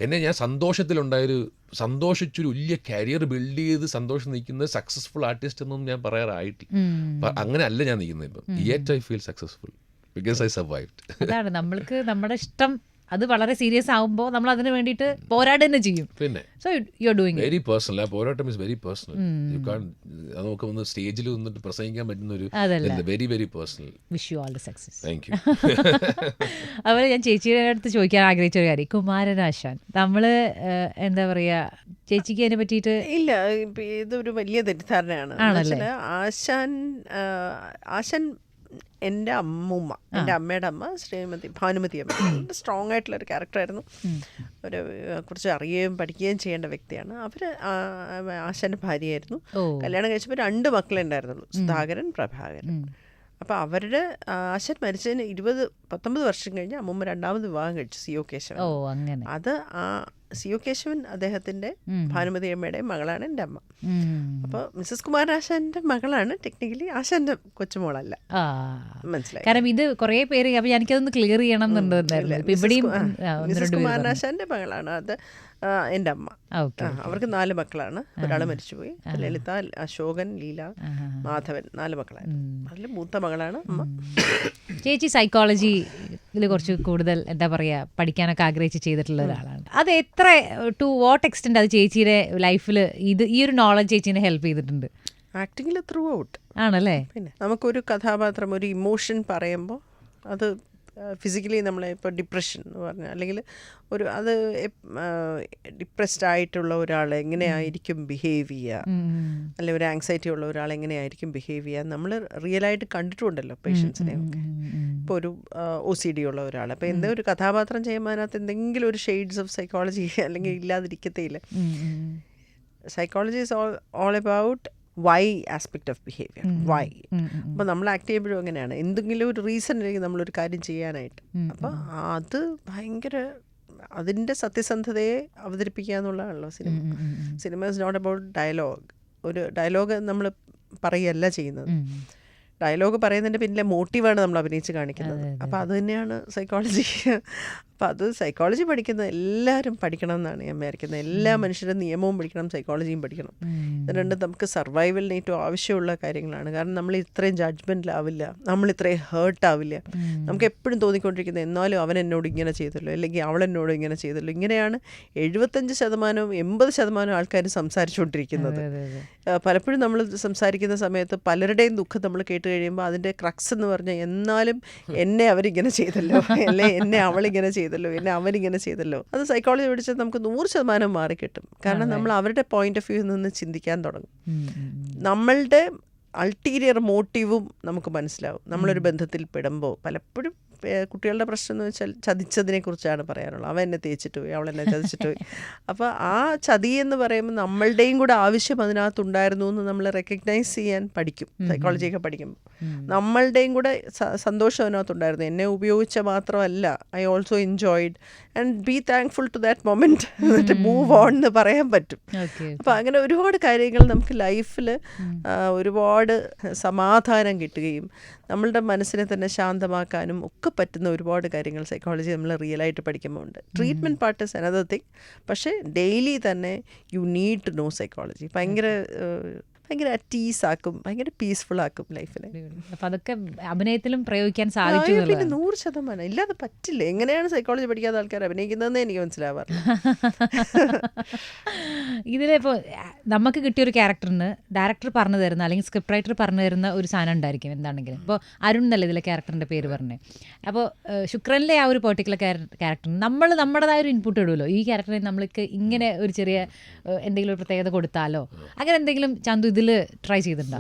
എന്നെ ഞാൻ സന്തോഷത്തിലുണ്ടായൊരു സന്തോഷിച്ചൊരു വലിയ കരിയർ ബിൽഡ് ചെയ്ത് സന്തോഷം നിൽക്കുന്നത് സക്സസ്ഫുൾ ആർട്ടിസ്റ്റ് എന്നൊന്നും ഞാൻ പറയാറായിട്ടില്ല. അങ്ങനെ അല്ല ഞാൻ നിൽക്കുന്നത് ഇപ്പം. Yet I feel successful because I survived. അതാണ് നമ്മൾക്ക് നമ്മുടെ ഇഷ്ടം അത് വളരെ സീരിയസ് ആവുമ്പോൾ നമ്മൾ അതിന് വേണ്ടിയിട്ട് പോരാടുക തന്നെ ചെയ്യും. പിന്നെ so you are doing very personal. ആ പോരാട്ടം is very personal. You can അത് നമുക്ക് ഒന്ന് സ്റ്റേജിൽ വന്നിട്ട് പ്രസംഗിക്കാൻ പറ്റുന്ന ഒരു very very personal. Wish you all the success. Thank you. അതുപോലെ ഞാൻ ചേച്ചിയുടെ അടുത്ത് ചോദിക്കാൻ ആഗ്രഹിച്ച ഒരു കാര്യം, കുമാരനാശാൻ നമ്മൾ എന്താ പറയുക, ചേച്ചിക്ക് അതിനെ പറ്റിയിട്ട് ഇല്ല, ഇതൊരു വലിയ തെറ്റിദ്ധാരണയാണ്. ആശാൻ എൻ്റെ അമ്മൂമ്മ, എൻ്റെ അമ്മയുടെ അമ്മ ശ്രീമതി ഭാനുമതി അമ്മ, വളരെ സ്ട്രോങ് ആയിട്ടുള്ള ഒരു ക്യാരക്ടറായിരുന്നു. ഒരു കുറിച്ച് അറിയുകയും പഠിക്കുകയും ചെയ്യേണ്ട വ്യക്തിയാണ്. അവർ ആശാൻ്റെ ഭാര്യയായിരുന്നു. കല്യാണം കഴിച്ചപ്പോൾ 2 മക്കളെ ഉണ്ടായിരുന്നുള്ളൂ, സുധാകരൻ, പ്രഭാകരൻ. അപ്പോൾ അവരുടെ ആശാൻ മരിച്ചതിന് 19 വർഷം കഴിഞ്ഞ് അമ്മൂമ്മ 2ാമത് വിവാഹം കഴിച്ചു, സി ഒ കേശവൻ. അത് ആ സി ഒ കേശവൻ അദ്ദേഹത്തിൻ്റെ ഭാനുമതി അമ്മയുടെ മകളാണ് എൻ്റെ അമ്മ. അപ്പോൾ മിസ്സസ് കുമാരനാശാൻ്റെ മകളാണ് ടെക്നിക്കലി, ആശാൻ്റെ കൊച്ചുമോളല്ല. മനസ്സിലായി? കാരണം ഇത് കുറേ പേര്, അപ്പോൾ എനിക്കതൊന്ന് ക്ലിയർ ചെയ്യണം എന്നുണ്ടായിരുന്നു. മിസ്സസ് കുമാരനാശാൻ്റെ മകളാണ് അത് എൻ്റെ അമ്മ. അവർക്ക് 4 മക്കളാണ്. ഒരാൾ മരിച്ചുപോയി. ലളിത, അശോകൻ, ലീല, മാധവൻ, 4 മക്കളായിരുന്നു. അതിൽ മൂത്ത മകളാണ് അമ്മ. ചേച്ചി സൈക്കോളജിയിൽ കുറച്ച് കൂടുതൽ എന്താ പറയുക പഠിക്കാനൊക്കെ ആഗ്രഹിച്ച് ചെയ്തിട്ടുള്ള ഒരാളാണ്. അത് എത്ര ടു വാട്ട് എക്സ്റ്റെൻറ്റ് അത് ചേച്ചിയുടെ ലൈഫിൽ ഈ ഒരു നോളജ് ചേച്ചീനെ ഹെൽപ്പ് ചെയ്തിട്ടുണ്ട്? ആക്ടിങ്ങിൽ ത്രൂ ഔട്ട് ആണല്ലേ. പിന്നെ നമുക്കൊരു കഥാപാത്രം, ഒരു ഇമോഷൻ പറയുമ്പോൾ അത് ഫിസിക്കലി നമ്മളെ ഇപ്പോൾ ഡിപ്രഷൻ എന്ന് പറഞ്ഞാൽ, അല്ലെങ്കിൽ ഒരു അത് ഡിപ്രസ്ഡ് ആയിട്ടുള്ള ഒരാൾ എങ്ങനെയായിരിക്കും ബിഹേവ് ചെയ്യുക, അല്ലെങ്കിൽ ഒരു ആങ്സൈറ്റി ഉള്ള ഒരാൾ എങ്ങനെയായിരിക്കും ബിഹേവ് ചെയ്യുക, നമ്മൾ റിയലായിട്ട് കണ്ടിട്ടുണ്ടല്ലോ പേഷ്യൻസിനെയൊക്കെ. ഇപ്പോൾ ഒരു OCD ഉള്ള ഒരാൾ, അപ്പോൾ എന്തെങ്കിലും ഒരു കഥാപാത്രം ചെയ്യുമ്പോൾ അതിനകത്ത് എന്തെങ്കിലും ഒരു ഷെയ്ഡ്സ് ഓഫ് സൈക്കോളജി അല്ലെങ്കിൽ ഇല്ലാതിരിക്കത്തേയില്ല. Psychology is all about why aspect of behaviour, why. അപ്പോൾ നമ്മൾ ആക്ട് ചെയ്യുമ്പോഴും അങ്ങനെയാണ്, എന്തെങ്കിലും ഒരു റീസൺ ആയിരിക്കും നമ്മളൊരു കാര്യം ചെയ്യാനായിട്ട്. അപ്പോൾ അത് ഭയങ്കര അതിൻ്റെ സത്യസന്ധതയെ അവതരിപ്പിക്കുക എന്നുള്ളതാണല്ലോ cinema. Cinema is not about dialogue. ഒരു ഡയലോഗ് നമ്മൾ പറയുകയല്ല ചെയ്യുന്നത്, ഡയലോഗ് പറയുന്നതിൻ്റെ പിന്നിലെ മോട്ടീവാണ് നമ്മൾ അഭിനയിച്ച് കാണിക്കുന്നത്. അപ്പോൾ അത് തന്നെയാണ് സൈക്കോളജി. അപ്പോൾ അത് സൈക്കോളജി പഠിക്കുന്ന എല്ലാവരും പഠിക്കണം എന്നാണ് ഞാൻ വിചാരിക്കുന്നത്. എല്ലാ മനുഷ്യരും നിയമവും പഠിക്കണം, സൈക്കോളജിയും പഠിക്കണം. ഇത് രണ്ടും നമുക്ക് സർവൈവലിന് ഏറ്റവും ആവശ്യമുള്ള കാര്യങ്ങളാണ്. കാരണം നമ്മൾ ഇത്രയും ജഡ്ജ്മെൻറ്റിലാവില്ല, നമ്മൾ ഇത്രയും ഹേർട്ടാവില്ല. നമുക്ക് എപ്പോഴും തോന്നിക്കൊണ്ടിരിക്കുന്നത് എന്നാലും അവൻ എന്നോട് ഇങ്ങനെ ചെയ്തല്ലോ, അല്ലെങ്കിൽ അവൾ എന്നോട് ഇങ്ങനെ ചെയ്തല്ലോ. ഇങ്ങനെയാണ് 75% 80% ആൾക്കാർ സംസാരിച്ചുകൊണ്ടിരിക്കുന്നത്. പലപ്പോഴും നമ്മൾ സംസാരിക്കുന്ന സമയത്ത് പലരുടെയും ദുഃഖം നമ്മൾ കേട്ട് കഴിയുമ്പോൾ അതിൻ്റെ ക്രക്സ് എന്ന് പറഞ്ഞാൽ എന്നാലും എന്നെ അവരിങ്ങനെ ചെയ്തല്ലോ, അല്ലെ എന്നെ അവളിങ്ങനെ ചെയ്തല്ലോ, എന്നെ അവനിങ്ങനെ ചെയ്തല്ലോ. അത് സൈക്കോളജി പഠിച്ചാൽ നമുക്ക് 100% മാറിക്കിട്ടും. കാരണം നമ്മൾ അവരുടെ പോയിന്റ് ഓഫ് വ്യൂ നിന്ന് ചിന്തിക്കാൻ തുടങ്ങും. നമ്മളുടെ അൾട്ടീരിയർ മോട്ടീവും നമുക്ക് മനസ്സിലാവും. നമ്മളൊരു ബന്ധത്തിൽ പെടുമ്പോൾ പലപ്പോഴും കുട്ടികളുടെ പ്രശ്നം എന്ന് വെച്ചാൽ ചതിച്ചതിനെ കുറിച്ചാണ് പറയാനുള്ളത്. അവൻ എന്നെ തേച്ചിട്ട് പോയി, അവൾ എന്നെ ചതിച്ചിട്ട് പോയി. അപ്പോൾ ആ ചതി എന്ന് പറയുമ്പോൾ നമ്മളുടെയും കൂടെ ആവശ്യം അതിനകത്തുണ്ടായിരുന്നു എന്ന് നമ്മൾ റെക്കഗ്നൈസ് ചെയ്യാൻ പഠിക്കും, സൈക്കോളജിയൊക്കെ പഠിക്കുമ്പോൾ. നമ്മളുടെയും കൂടെ സന്തോഷം അതിനകത്തുണ്ടായിരുന്നു. എന്നെ ഉപയോഗിച്ച മാത്രമല്ല, I also enjoyed and be thankful to that moment, എന്നിട്ട് മൂവ് ഓൺ എന്ന് പറയാൻ പറ്റും. അപ്പോൾ അങ്ങനെ ഒരുപാട് കാര്യങ്ങൾ നമുക്ക് ലൈഫിൽ ഒരുപാട് സമാധാനം കിട്ടുകയും നമ്മളുടെ മനസ്സിനെ തന്നെ ശാന്തമാക്കാനും ഒക്കെ പറ്റുന്ന ഒരുപാട് കാര്യങ്ങൾ സൈക്കോളജി നമ്മൾ റിയലായിട്ട് പഠിക്കുമ്പോൾ ഉണ്ട്. Treatment part is another thing. പക്ഷേ ഡെയിലി തന്നെ you need to know psychology. ഭയങ്കര അറ്റീസ് ആക്കും, ഭയങ്കര പീസ്ഫുൾ ആക്കും ലൈഫിനെ. അപ്പം അതൊക്കെ അഭിനയത്തിലും പ്രയോഗിക്കാൻ സാധിച്ചു. പിന്നെ 100% ഇല്ലാതെ പറ്റില്ല. എങ്ങനെയാണ് സൈക്കോളജി പഠിക്കാത്ത ആൾക്കാർ അഭിനയിക്കുന്നതെന്ന് എനിക്ക് മനസ്സിലാവാറില്ല. ഇതിലിപ്പോൾ നമുക്ക് കിട്ടിയൊരു ക്യാരക്ടറിന് ഡയറക്ടർ പറഞ്ഞു തരുന്ന അല്ലെങ്കിൽ സ്ക്രിപ്റ്റ് റൈറ്റർ പറഞ്ഞു തരുന്ന ഒരു സാധനം ഉണ്ടായിരിക്കും എന്താണെങ്കിലും. ഇപ്പോൾ അരുൺ എന്നല്ല ഇതിലെ ക്യാരക്ടറിൻ്റെ പേര് പറഞ്ഞത്. അപ്പോൾ ശുക്രനിലെ ആ ഒരു പെർട്ടിക്കുലർ ക്യാരക്ടറിന് നമ്മൾ നമ്മുടേതായ ഒരു ഇൻപുട്ട് ഇടുമല്ലോ. ഈ ക്യാരക്ടറിന് നമ്മൾക്ക് ഇങ്ങനെ ഒരു ചെറിയ എന്തെങ്കിലും ഒരു പ്രത്യേകത കൊടുത്താലോ, അങ്ങനെ എന്തെങ്കിലും ചന്തു ഇതിൽ ട്രൈ ചെയ്തിട്ടുണ്ടോ?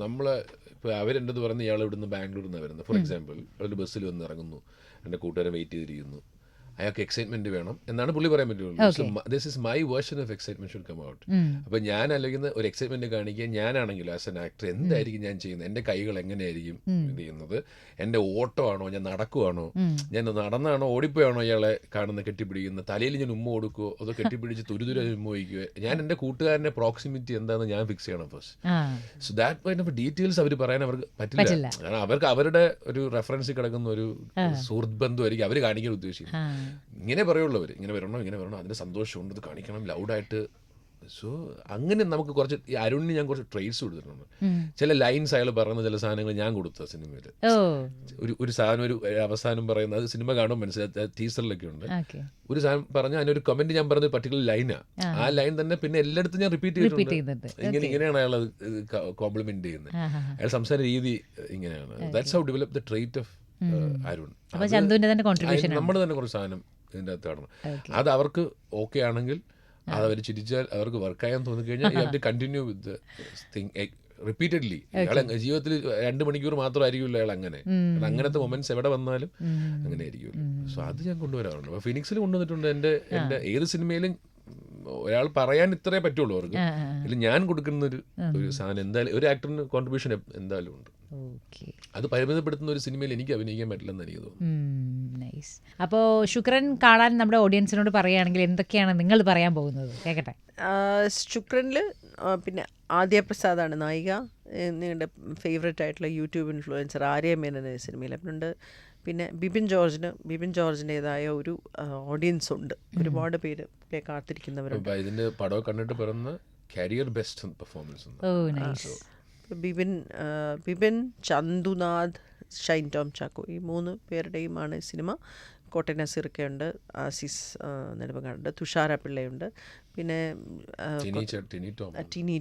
നമ്മള് ഇപ്പോൾ അവരെൻ്റെ അടുത്ത് പറഞ്ഞ ഇയാൾ ഇവിടുന്ന് ബാംഗ്ലൂരിൽ നിന്ന് വരുന്നത്. ഫോർ എക്സാമ്പിൾ ഒരു ബസ്സിൽ വന്ന് ഇറങ്ങുന്നു, എൻ്റെ കൂട്ടുകാരൻ വെയിറ്റ് ചെയ്തിരിക്കുന്നു. അയാൾക്ക് എക്സൈറ്റ്മെന്റ് വേണം എന്നാണ് പുള്ളി പറയാൻ പറ്റുള്ളൂ. This is my version of excitement should come out. അപ്പൊ ഞാൻ അല്ലെങ്കിൽ ഒരു എക്സൈറ്റ്മെന്റ് കാണിക്കുക, ഞാനാണെങ്കിലും ആസ് എൻ ആക്ടർ എന്തായിരിക്കും ഞാൻ ചെയ്യുന്നത്, എന്റെ കൈകൾ എങ്ങനെയായിരിക്കും ഇത് ചെയ്യുന്നത്, എന്റെ ഓട്ടമാണോ, ഞാൻ നടക്കുവാണോ, ഞാൻ നടന്നാണോ ഓടിപ്പോയാണോ ഇയാളെ കാണുന്ന കെട്ടിപ്പിടിക്കുന്നത്, തലയിൽ ഞാൻ ഉമ്മ കൊടുക്കുവോ അതോ കെട്ടിപ്പിടിച്ച് തുരുതുര ഉമ്മ വയ്ക്കുവോ, ഞാൻ എന്റെ കൂട്ടുകാരന്റെ പ്രോക്സിമിറ്റി എന്താണെന്ന് ഞാൻ ഫിക്സ് ചെയ്യണം first. So that kind of details അവർ പറയാൻ അവർക്ക് പറ്റില്ല. കാരണം അവർക്ക് അവരുടെ ഒരു റെഫറൻസിൽ കിടക്കുന്ന ഒരു സുഹൃത്ത് ബന്ധുവായിരിക്കും അവർ കാണിക്കാൻ ഉദ്ദേശിക്കുന്നത്. ഇങ്ങനെ പറയുള്ളൂ അവർ, ഇങ്ങനെ വരണം അതിന്റെ സന്തോഷമുണ്ട്, ഇത് കാണിക്കണം ലൗഡായിട്ട്. സോ അങ്ങനെ നമുക്ക് കുറച്ച് ഈ അരുണിന് ഞാൻ കുറച്ച് ട്രേറ്റ്സ് കൊടുത്തിട്ടുണ്ട്. ചില ലൈൻസ് അയാൾ പറയുന്ന ചില സാധനങ്ങൾ ഞാൻ കൊടുത്ത സിനിമയിൽ. ഒരു സാധനം ഒരു അവസാനം പറയുന്നത് അത് സിനിമ കാണുമ്പോൾ മനസ്സിലായി, ടീസറിലൊക്കെ ഉണ്ട്. ഒരു സാധനം പറഞ്ഞാൽ അതിനൊരു കമന്റ് ഞാൻ പറഞ്ഞ പർട്ടിക്കുലർ ലൈനാ. ആ ലൈൻ തന്നെ പിന്നെ എല്ലായിടത്തും ഞാൻ റിപ്പീറ്റ് ചെയ്തിട്ടുണ്ട്. ഇങ്ങനെയാണ് അയാൾ അത് കോംപ്ലിമെന്റ് ചെയ്യുന്നത്. അയാൾ സംസാര രീതി ഇങ്ങനെയാണ്. That's how develop the trait of Arun. നമ്മൾ തന്നെ കുറച്ച് സാധനം ഇതിൻ്റെ അകത്ത് കാണണം. അത് അവർക്ക് ഓക്കെ ആണെങ്കിൽ, അത് അവർ ചിരിച്ചാൽ, അവർക്ക് വർക്കായാൻ തോന്നിക്കഴിഞ്ഞാൽ you have to continue with thing repeatedly. അയാൾ ജീവിതത്തിൽ 2 മണിക്കൂർ മാത്രമായിരിക്കുമല്ലോ അയാൾ അങ്ങനെ. അങ്ങനത്തെ മൊമെന്റ്സ് എവിടെ വന്നാലും അങ്ങനെ ആയിരിക്കുമല്ലോ. സോ അത് ഞാൻ കൊണ്ടുവരാറുണ്ട്. അപ്പോൾ ഫിനിക്സിൽ കൊണ്ടുവന്നിട്ടുണ്ട്. എൻ്റെ ഏത് സിനിമയിലും ഒരാൾ പറയാൻ ഇത്രേ പറ്റുള്ളൂ അവർക്ക്. ഇതിൽ ഞാൻ കൊടുക്കുന്ന ഒരു സാധനം എന്തായാലും ഒരു ആക്ടറിന് കോൺട്രിബ്യൂഷൻ എന്തായാലും ഉണ്ട്. അത് പരിമിതപ്പെടുത്തുന്ന ഒരു സിനിമയിൽ എനിക്ക് അഭിനയിക്കാൻ പറ്റില്ലെന്ന് എനിക്ക് തോന്നുന്നു. അപ്പോൾ ശുക്രൻ കാണാൻ നമ്മുടെ ഓഡിയൻസിനോട് പറയുകയാണെങ്കിൽ എന്തൊക്കെയാണ് നിങ്ങൾ പറയാൻ പോകുന്നത്? കേൾക്കട്ടെ. ശുക്രനിൽ പിന്നെ ആദ്യ പ്രസാദാണ് നായിക. നിങ്ങളുടെ ഫേവറേറ്റ് ആയിട്ടുള്ള യൂട്യൂബ് ഇൻഫ്ലുവൻസർ ആര്യ മേനൻ സിനിമയിൽ ഉണ്ട്. പിന്നെ ബിപിൻ ജോർജിൻ്റെതായ ഒരു ഓഡിയൻസ് ഉണ്ട്. ഒരുപാട് പേര് കാത്തിരിക്കുന്നവരുണ്ട്. ഇതിന്റെ പടം കണ്ടിട്ട് പറയുന്ന career best performance. Bipin, Chandunath, Shine Tom Chacko, ഈ 3 പേരുടെയുമാണ് സിനിമ. കോട്ടയം നസീറൊക്കെ ഉണ്ട്, ആസിസ് നെടുമങ്ങാടുണ്ട്, തുഷാര പിള്ളയുണ്ട്, പിന്നെ ടിനി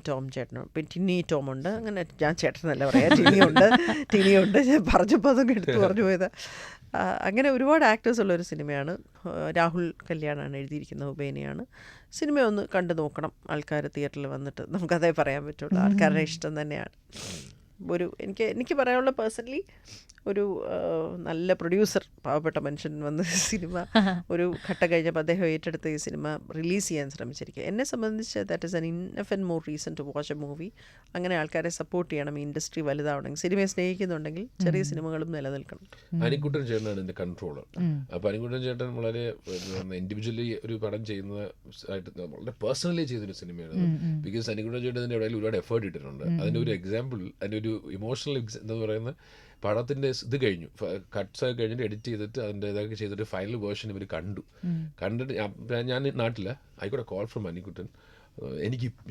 ടോം ചേട്ടനുണ്ട്, പിന്നെ ടിനി ടോം ഉണ്ട്. അങ്ങനെ ഞാൻ ചേട്ടനല്ല പറയാം, ടിനിയുണ്ട്. ഞാൻ പറഞ്ഞപ്പോൾ അതൊക്കെ എടുത്തു പറഞ്ഞു പോയത്. അങ്ങനെ ഒരുപാട് ആക്ടേഴ്സ് ഉള്ളൊരു സിനിമയാണ്. രാഹുൽ കല്യാണാണ് എഴുതിയിരിക്കുന്നത്, ഉപേനയാണ്. സിനിമ ഒന്ന് കണ്ടു നോക്കണം ആൾക്കാർ തിയേറ്ററിൽ വന്നിട്ട്. നമുക്കതേ പറയാൻ പറ്റുള്ളൂ. ആൾക്കാരുടെ ഇഷ്ടം തന്നെയാണ്. എനിക്ക് പറയാനുള്ള പേഴ്സണലി ഒരു നല്ല പ്രൊഡ്യൂസർ, പാവപ്പെട്ട മനുഷ്യൻ വന്ന് സിനിമ ഒരു ഘട്ടം കഴിഞ്ഞപ്പോൾ അദ്ദേഹം ഏറ്റെടുത്ത് ഈ സിനിമ റിലീസ് ചെയ്യാൻ ശ്രമിച്ചിരിക്കുക. എന്നെ സംബന്ധിച്ച് that is an enough and more reason to watch a movie. അങ്ങനെ ആൾക്കാരെ സപ്പോർട്ട് ചെയ്യണം. ഈ ഇൻഡസ്ട്രി വലുതാവണമെങ്കിൽ, സിനിമയെ സ്നേഹിക്കുന്നുണ്ടെങ്കിൽ ചെറിയ സിനിമകളും നിലനിൽക്കണം. അനിക്കുട്ടൻ ചേട്ടനാണ് എൻ്റെ കൺട്രോളർ. അപ്പോൾ അനിക്കുട്ടൻ ചേട്ടൻ വളരെ ഇൻഡിവിജ്വലി ഒരു പടം ചെയ്യുന്നതായിട്ട് വളരെ പേഴ്സണലി ചെയ്തൊരു സിനിമയാണ്. ബിക്കോസ് അനിക്കുട്ടൻ ചേട്ടൻ ഇതിൻ്റെ ഇടയിൽ ഒരുപാട് എഫേർട്ട് ഇട്ടിട്ടുണ്ട്. അതിൻ്റെ ഒരു എക്സാമ്പിൾ, അതിൻ്റെ ഒരു ഇമോഷണൽ എന്താ പറയുന്നത്, പടത്തിൻ്റെ ഇത് കഴിഞ്ഞു, കട്ട്സ് ഒക്കെ കഴിഞ്ഞിട്ട് എഡിറ്റ് ചെയ്തിട്ട് അതിൻ്റെ ഇതൊക്കെ ചെയ്തിട്ട് ഫൈനൽ വേർഷൻ ഇവർ കണ്ടിട്ട് ഞാൻ നാട്ടില്ല, ആയിക്കോട്ടെ കോൾ ഫ്രം അനിക്കുട്ടൻ,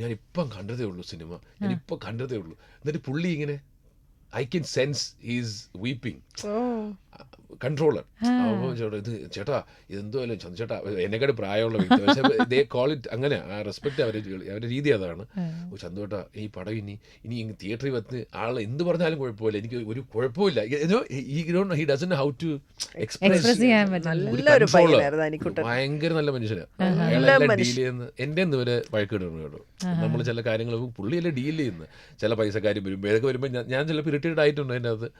ഞാനിപ്പം കണ്ടതേ ഉള്ളൂ സിനിമ, ഞാനിപ്പം കണ്ടതേ ഉള്ളൂ. എന്നിട്ട് പുള്ളി ഇങ്ങനെ I can sense he's weeping, controller. അപ്പോൾ ചേട്ടാ ഇതെന്തോ അല്ലേ ചന്ദ്രചേട്ടാ, എന്നെക്കാട് പ്രായമുള്ള വ്യക്തി, പക്ഷേ ദേ കോൾ ഇറ്റ് അങ്ങനെ. ആ റെസ്പെക്ട് അവരുടെ രീതി അതാണ്. ചന്ദ്രചേട്ടാ ഈ പടം ഇനി തിയേറ്ററിൽ വന്ന് ആൾ എന്ത് പറഞ്ഞാലും കുഴപ്പമില്ല, എനിക്ക് ഒരു കുഴപ്പമില്ല. He doesn't how to express. ഭയങ്കര നല്ല മനുഷ്യനാണ്. അയാളെല്ലാം ഡീൽ ചെയ്യുന്ന എൻ്റെ ഇവരെ വഴക്കിടുന്നു കേട്ടോ. നമ്മൾ ചില കാര്യങ്ങൾ പുള്ളിയല്ലേ ഡീൽ ചെയ്യുന്നത്. ചില പൈസക്കാരും വരുമ്പോൾ ഇതൊക്കെ വരുമ്പോൾ ഞാൻ ചിലപ്പോൾ ഇറിറ്റേറ്റഡ് ആയിട്ടുണ്ട് അതിൻ്റെ അകത്ത്.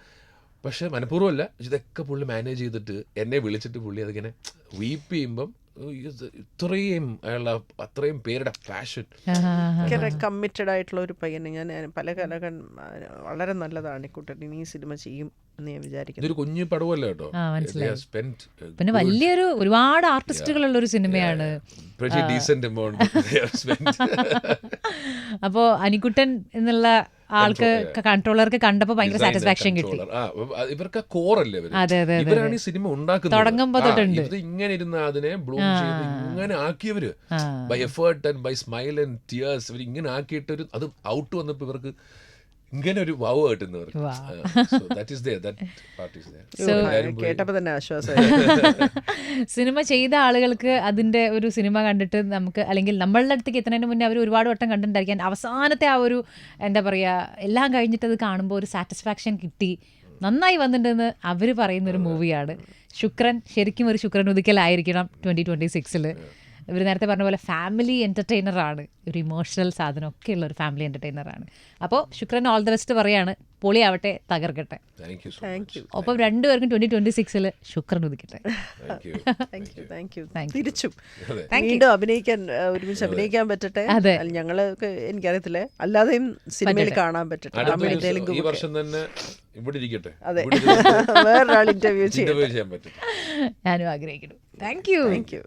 പക്ഷെ മനഃപൂർവ്വമല്ല, ഇതൊക്കെ പുള്ളി മാനേജ് ചെയ്തിട്ട് എന്നെ വിളിച്ചിട്ട് പുള്ളി അതിങ്ങനെ വീപ്പ് ചെയ്യുമ്പം ഇത്രയും അയാളുടെ അത്രയും പേരുടെ പാഷൻ. കമ്മിറ്റഡ് ആയിട്ടുള്ള ഒരു പയ്യനെ ഞാൻ പല കലകൻ വളരെ നല്ലതാണ് കുട്ടൻ. ഈ സിനിമ ചെയ്യും എന്ന് ഞാൻ വിചാരിക്കുന്നു. ഇതൊരു കുഞ്ഞു പടവല്ല കേട്ടോ, പിന്നെ വലിയൊരു ഒരുപാട് ആർട്ടിസ്റ്റുകളുള്ള ഒരു സിനിമയാണ്. അപ്പോ അനിക്കുട്ടൻ എന്നുള്ള ആൾക്ക് കൺട്രോളർക്ക് കണ്ടപ്പോ ഭയങ്കര സാറ്റിസ്ഫാക്ഷൻ കിട്ടി. ഇവർക്ക് കോറല്ലേ ഇവരാണ് ഈ സിനിമ ഉണ്ടാക്കുന്നത്. തുടങ്ങുമ്പോ തൊട്ടുണ്ട് ഇങ്ങനെ ഇരുന്ന് അതിനെ ബ്ലൂം ചെയ്ത് ഇങ്ങനെ ആക്കിയവര് by effort and by smile and tears ഇവർ ഇങ്ങനെ ആക്കിയിട്ട് ഒരു അത് ഔട്ട് വന്നപ്പോ ഇവർക്ക് ഇങ്ങനെ ഒരു വാവ് കിട്ടുന്നവർ. കേട്ടപ്പോ തന്നെ ആശ്വാസം. സിനിമ ചെയ്ത ആളുകൾക്ക് അതിന്റെ ഒരു സിനിമ കണ്ടിട്ട് നമുക്ക്, അല്ലെങ്കിൽ നമ്മളുടെ അടുത്തേക്ക് എത്തുന്നതിന് മുന്നേ അവർ ഒരുപാട് വട്ടം കണ്ടിട്ടുണ്ടായിരിക്കാൻ, അവസാനത്തെ ആ ഒരു എന്താ പറയുക എല്ലാം കഴിഞ്ഞിട്ട് അത് കാണുമ്പോൾ ഒരു സാറ്റിസ്ഫാക്ഷൻ കിട്ടി, നന്നായി വന്നിട്ടുണ്ടെന്ന് അവർ പറയുന്നൊരു മൂവിയാണ് ശുക്രൻ. ശരിക്കും ഒരു ശുക്രൻ ഉദിക്കലായിരിക്കണം 2026. ഇവർ നേരത്തെ പറഞ്ഞ പോലെ ഫാമിലി എൻ്റർടൈനറാണ്, ഒരു ഇമോഷണൽ സാധനമൊക്കെ ഉള്ള ഒരു ഫാമിലി എൻ്റർടൈനറാണ്. അപ്പോൾ ശുക്രൻ ഓൾ ദ ബെസ്റ്റ് പറയാണ്. പൊളിയാവട്ടെ, തകർക്കട്ടെ. Thank you so thank you ഒപ്പം രണ്ടുപേർക്കും 2026 ശുക്രൻ ഉദിക്കട്ടെ. Thank you. Thank you Thank you. തിരിച്ചും അതെ. വീണ്ടും അഭിനയിക്കാൻ ഒരുമിച്ച് അഭിനയിക്കാൻ പറ്റട്ടെ. അതെ. ഞങ്ങളൊക്കെ എനിക്കറിയത്തില്ല, അല്ലാതെയും സിനിമയിൽ കാണാൻ പറ്റട്ടെ. അടുത്ത തമിഴ്, ദിവസം തെലുങ്ക് ഈ വർഷം തന്നെ ഇവിടെ ഇരിക്കട്ടെ. അതെ. വേറൊരാൾ ഇന്റർവ്യൂ ചെയ്യാം. ഇന്റർവ്യൂ ചെയ്യാൻ പറ്റും. ഞാനും ആഗ്രഹിക്കുന്നു. Thank you. Thank U.